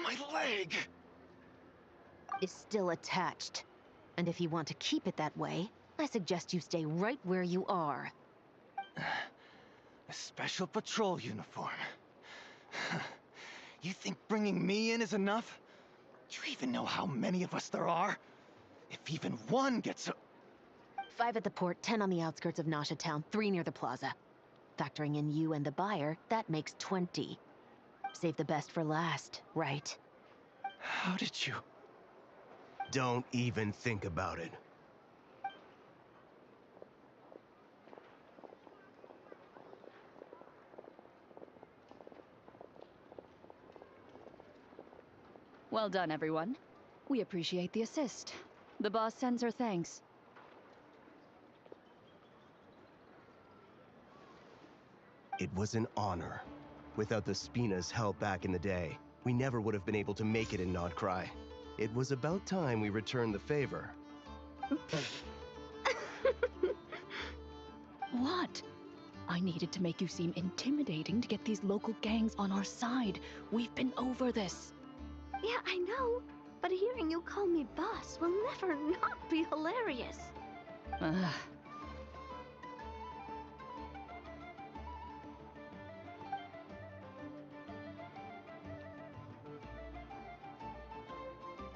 My leg! Is still attached. And if you want to keep it that way, I suggest you stay right where you are. A special patrol uniform. You think bringing me in is enough? Do you even know how many of us there are? If even one gets a... 5 at the port, 10 on the outskirts of Nasha Town, 3 near the plaza. Factoring in you and the buyer, that makes 20. Save the best for last, right? How did you... Don't even think about it. Well done, everyone. We appreciate the assist. The boss sends her thanks. It was an honor. Without the Spina's help back in the day, we never would have been able to make it in Nodcry. It was about time we returned the favor. What? I needed to make you seem intimidating to get these local gangs on our side. We've been over this. Yeah, I know. But hearing hearing you call me boss will never not be hilarious. Ugh.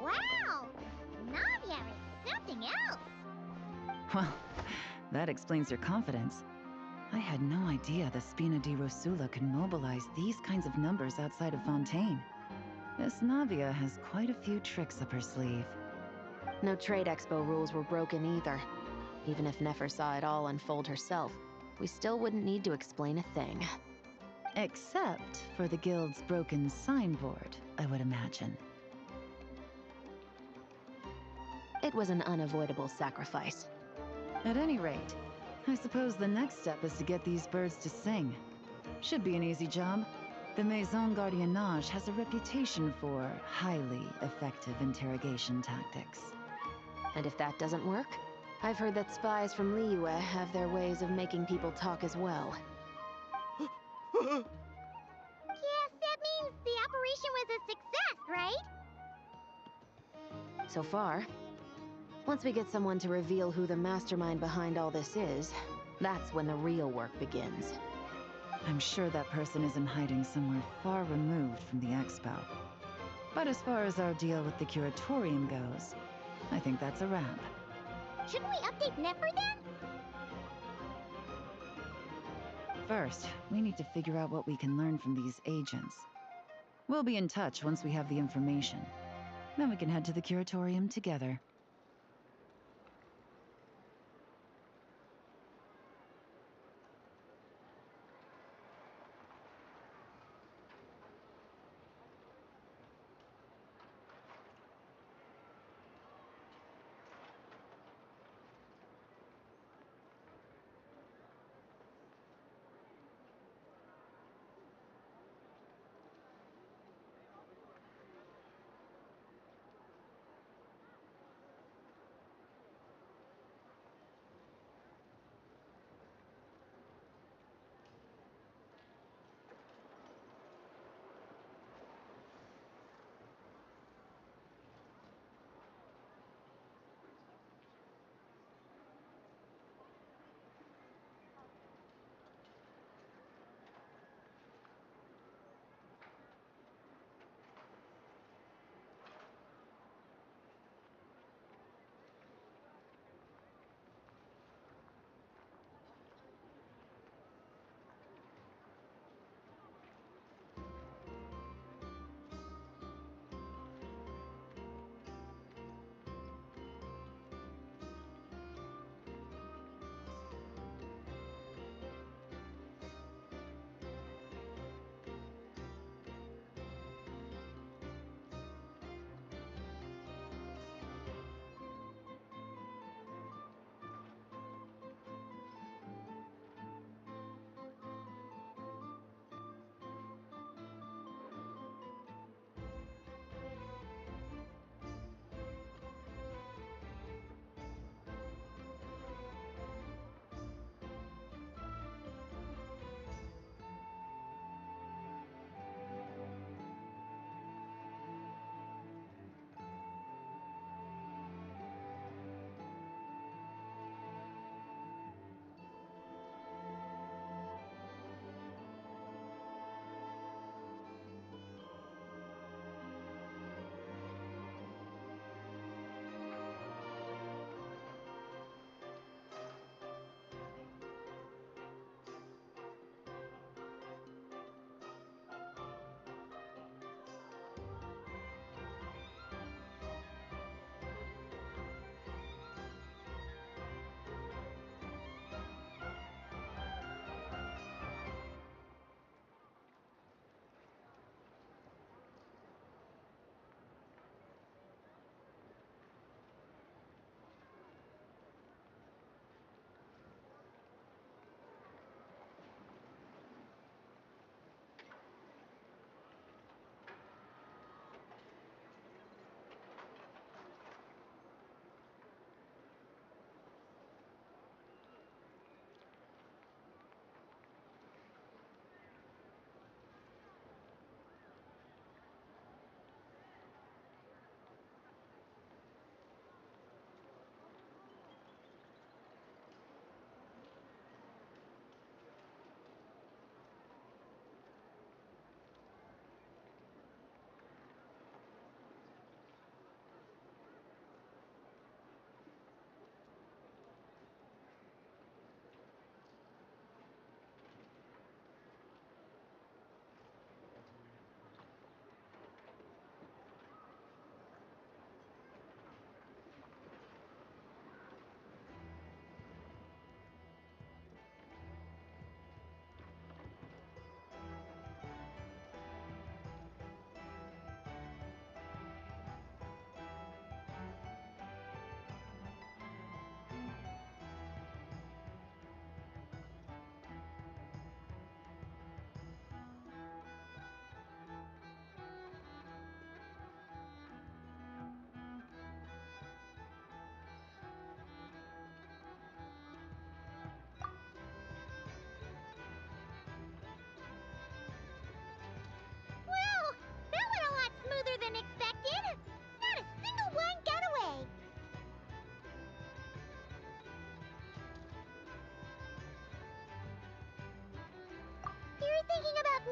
Wow! Nadia is something else. Well, that explains your confidence. I had no idea the Spina di Rosula could mobilize these kinds of numbers outside of Fontaine. Miss Navia has quite a few tricks up her sleeve. No trade expo rules were broken either. Even if Nefer saw it all unfold herself, we still wouldn't need to explain a thing. Except for the guild's broken signboard, I would imagine. It was an unavoidable sacrifice. At any rate, I suppose the next step is to get these birds to sing. Should be an easy job. The Maison Gardiennage has a reputation for highly effective interrogation tactics. And if that doesn't work, I've heard that spies from Liyue have their ways of making people talk as well. Yes, that means the operation was a success, right? So far. Once we get someone to reveal who the mastermind behind all this is, that's when the real work begins. I'm sure that person is in hiding somewhere far removed from the expo. But as far as our deal with the curatorium goes, I think that's a wrap. Shouldn't we update Nefer then? First, we need to figure out what we can learn from these agents. We'll be in touch once we have the information. Then we can head to the curatorium together.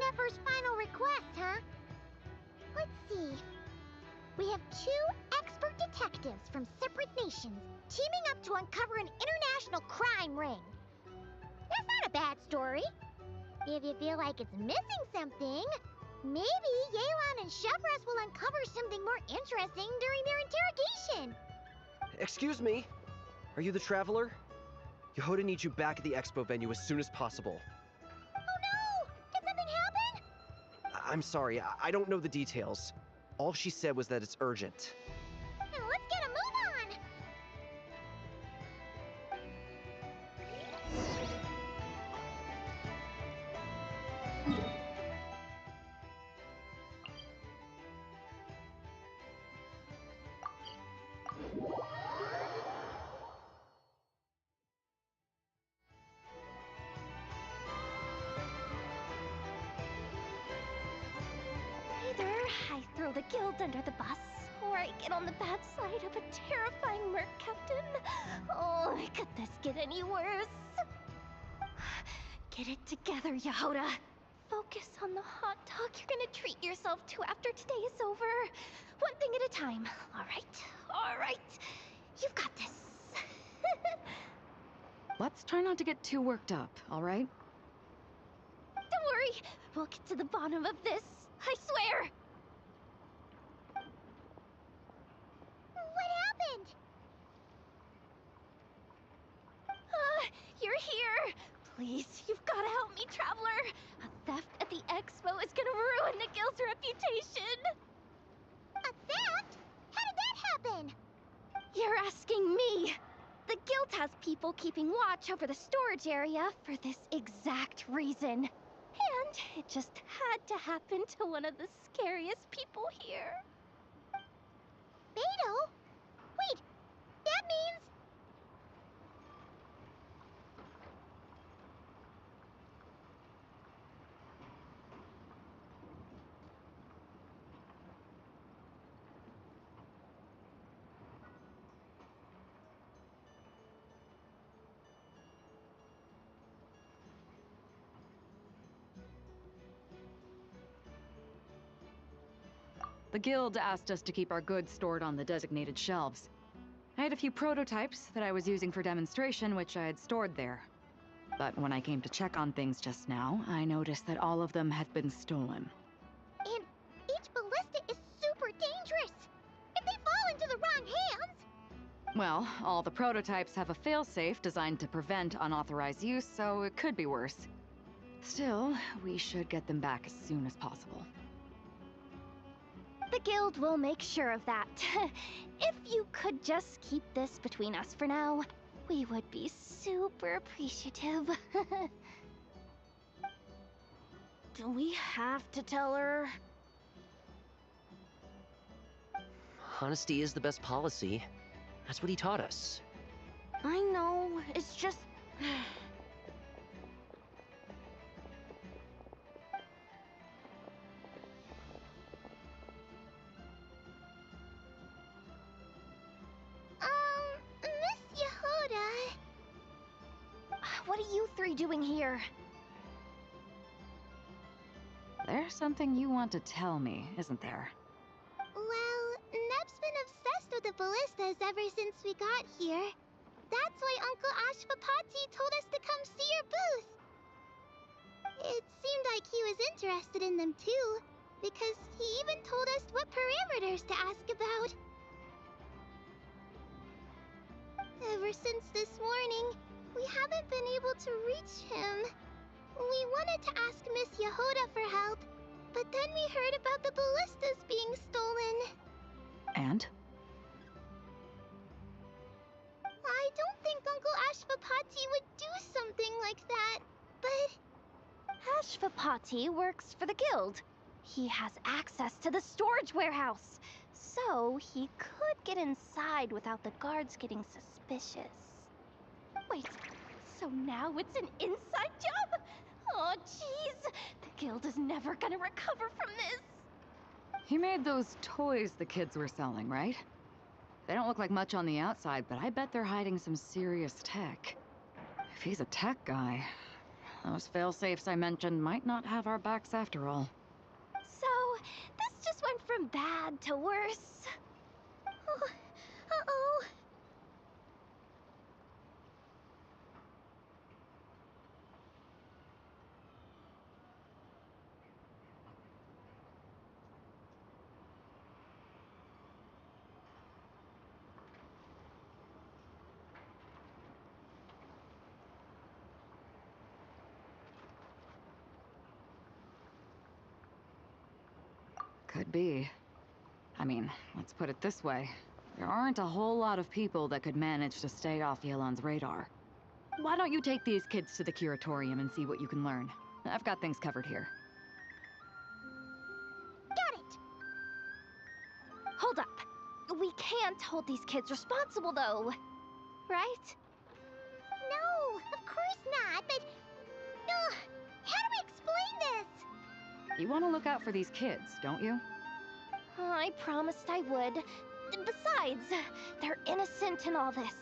Nefer's final request, huh? Let's see. We have 2 expert detectives from separate nations teaming up to uncover an international crime ring. That's not a bad story. If you feel like it's missing something, maybe Yelan and Shevras will uncover something more interesting during their interrogation. Excuse me? Are you the Traveler? Yehoda needs you back at the expo venue as soon as possible. Oh no! Did something happen? I'm sorry, I don't know the details. All she said was that it's urgent. Now let's get a move on! Either I throw the guild under the bus, or I get on the bad side of a terrifying merc captain. Oh, could this get any worse? Get it together, Yehoda. Focus on the hot dog you're gonna treat yourself to after today is over. One thing at a time. All right. You've got this. Let's try not to get too worked up, all right? Don't worry. We'll get to the bottom of this. I swear. What happened? You're here. Please, you've got to help me, Traveler. A theft at the expo is gonna ruin the guild's reputation. A theft? How did that happen? You're asking me. The guild has people keeping watch over the storage area for this exact reason. And it just had to happen to one of the scariest people here. Beto? Wait, that means... The guild asked us to keep our goods stored on the designated shelves. I had a few prototypes that I was using for demonstration, which I had stored there. But when I came to check on things just now, I noticed that all of them had been stolen. And each ballista is super dangerous. If they fall into the wrong hands... Well, all the prototypes have a failsafe designed to prevent unauthorized use, so it could be worse. Still, we should get them back as soon as possible. The guild will make sure of that. If you could just keep this between us for now, we would be super appreciative. Do we have to tell her? Honesty is the best policy. That's what he taught us. I know, it's just... Miss Yehoda... What are you three doing here? There's something you want to tell me, isn't there? Well, Nep's been obsessed with the ballistas ever since we got here. That's why Uncle Ashvapati told us to come see your booth. It seemed like he was interested in them too, because he even told us what parameters to ask about. Ever since this morning, we haven't been able to reach him. We wanted to ask Miss Yehoda for help, but then we heard about the ballistas being stolen. And? I don't think Uncle Ashvapati would do something like that, but... Ashvapati works for the guild. He has access to the storage warehouse, so he could get inside without the guards getting suspicious. Wait, so now it's an inside job? Oh, jeez. The guild is never gonna recover from this. He made those toys the kids were selling, right? They don't look like much on the outside, but I bet they're hiding some serious tech. If he's a tech guy, Those fail-safes I mentioned might not have our backs after all. So, this just went from bad to worse. Oh, uh-oh. Could be. I mean, let's put it this way. There aren't a whole lot of people that could manage to stay off Yelan's radar. Why don't you take these kids to the curatorium and see what you can learn? I've got things covered here. Got it! Hold up. We can't hold these kids responsible, though. Right? No, of course not, but... Ugh, how do we explain this? You want to look out for these kids, don't you? I promised I would. Besides, they're innocent in all this.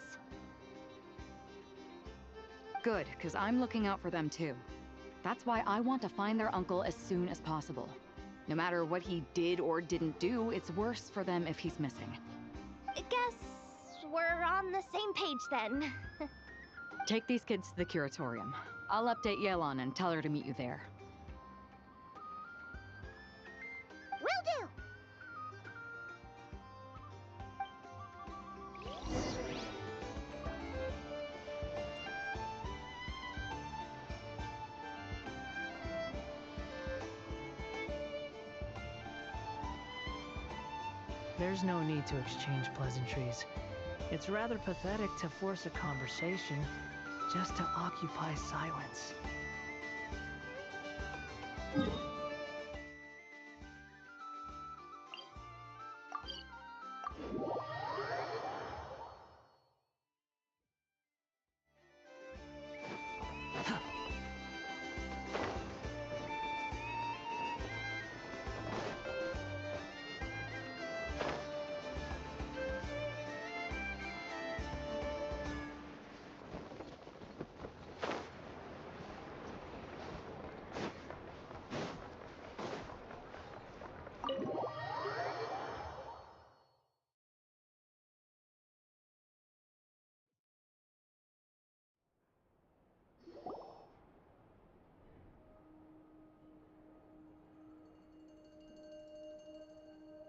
Good, because I'm looking out for them too. That's why I want to find their uncle as soon as possible. No matter what he did or didn't do, it's worse for them if he's missing. Guess we're on the same page then. Take these kids to the curatorium. I'll update Yelan and tell her to meet you there. Will do! There's no need to exchange pleasantries. It's rather pathetic to force a conversation just to occupy silence.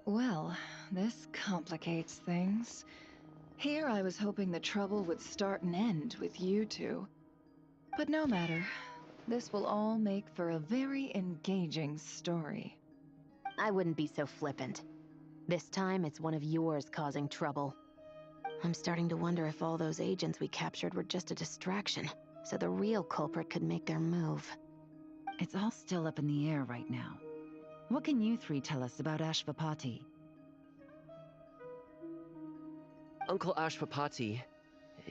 Well, this complicates things. Here I was hoping the trouble would start and end with you two. But no matter. This will all make for a very engaging story. I wouldn't be so flippant. This time, it's one of yours causing trouble. I'm starting to wonder if all those agents we captured were just a distraction, so the real culprit could make their move. It's all still up in the air right now. What can you three tell us about Ashvapati? Uncle Ashvapati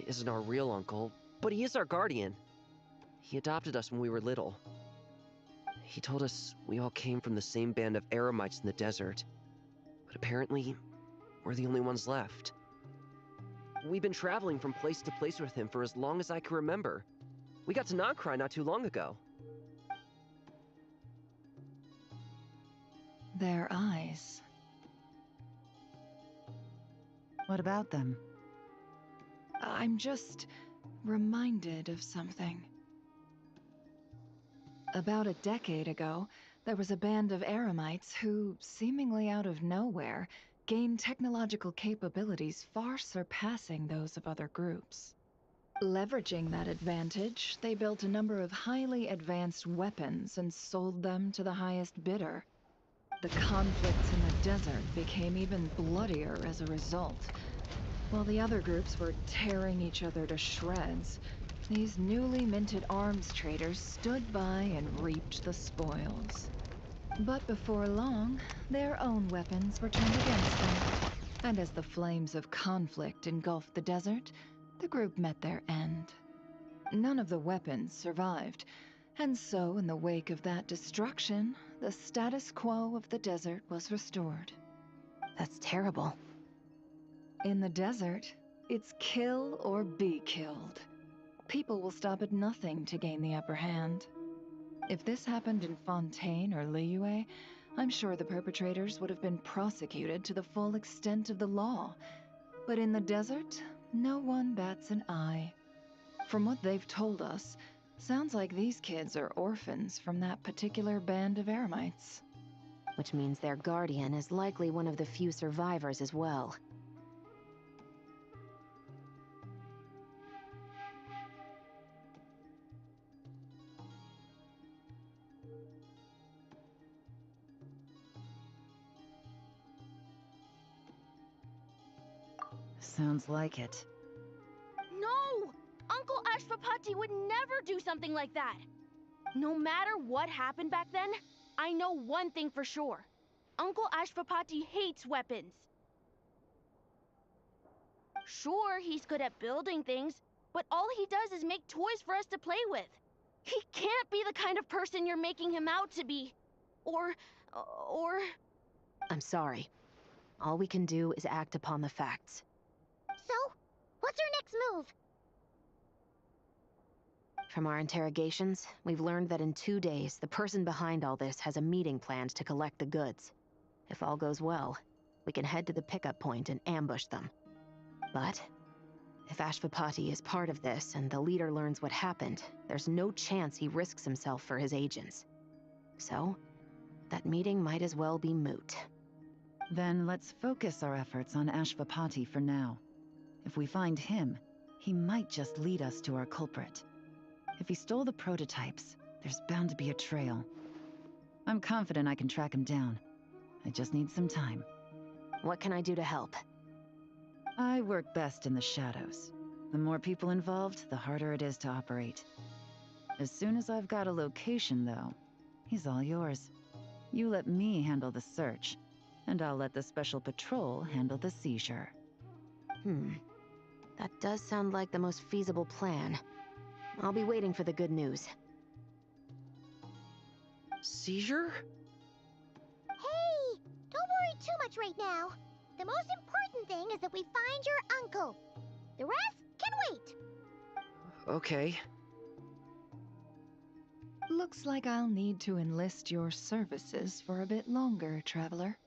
isn't our real uncle, but he is our guardian. He adopted us when we were little. He told us we all came from the same band of eremites in the desert. But apparently, we're the only ones left. We've been traveling from place to place with him for as long as I can remember. We got to Noncry not too long ago. Their eyes. What about them? I'm just reminded of something. About a decade ago, there was a band of eremites who, seemingly out of nowhere, gained technological capabilities far surpassing those of other groups. Leveraging that advantage, they built a number of highly advanced weapons and sold them to the highest bidder. The conflicts in the desert became even bloodier as a result. While the other groups were tearing each other to shreds, these newly minted arms traders stood by and reaped the spoils. But before long, their own weapons were turned against them. And as the flames of conflict engulfed the desert, the group met their end. None of the weapons survived, and so in the wake of that destruction, the status quo of the desert was restored. That's terrible. In the desert, it's kill or be killed. people will stop at nothing to gain the upper hand. If this happened in Fontaine or Liyue, I'm sure the perpetrators would have been prosecuted to the full extent of the law. But in the desert, no one bats an eye. From what they've told us, sounds like these kids are orphans from that particular band of eremites. Which means their guardian is likely one of the few survivors as well. Sounds like it. No! Uncle Ashwapati would never do something like that. No matter what happened back then, I know one thing for sure. Uncle Ashwapati hates weapons. Sure, he's good at building things, but all he does is make toys for us to play with. He can't be the kind of person you're making him out to be. Or... I'm sorry. All we can do is act upon the facts. So, what's our next move? From our interrogations, we've learned that in 2 days, the person behind all this has a meeting planned to collect the goods. If all goes well, we can head to the pickup point and ambush them. But if Ashwapati is part of this and the leader learns what happened, there's no chance he risks himself for his agents. So, that meeting might as well be moot. Then let's focus our efforts on Ashwapati for now. If we find him, he might just lead us to our culprit. If he stole the prototypes, there's bound to be a trail. I'm confident I can track him down. I just need some time. What can I do to help? I work best in the shadows. The more people involved, the harder it is to operate. As soon as I've got a location, though, he's all yours. You let me handle the search, and I'll let the special patrol handle the seizure. That does sound like the most feasible plan. I'll be waiting for the good news. Seizure? Hey! Don't worry too much right now. The most important thing is that we find your uncle. The rest can wait. Okay. Looks like I'll need to enlist your services for a bit longer, Traveler.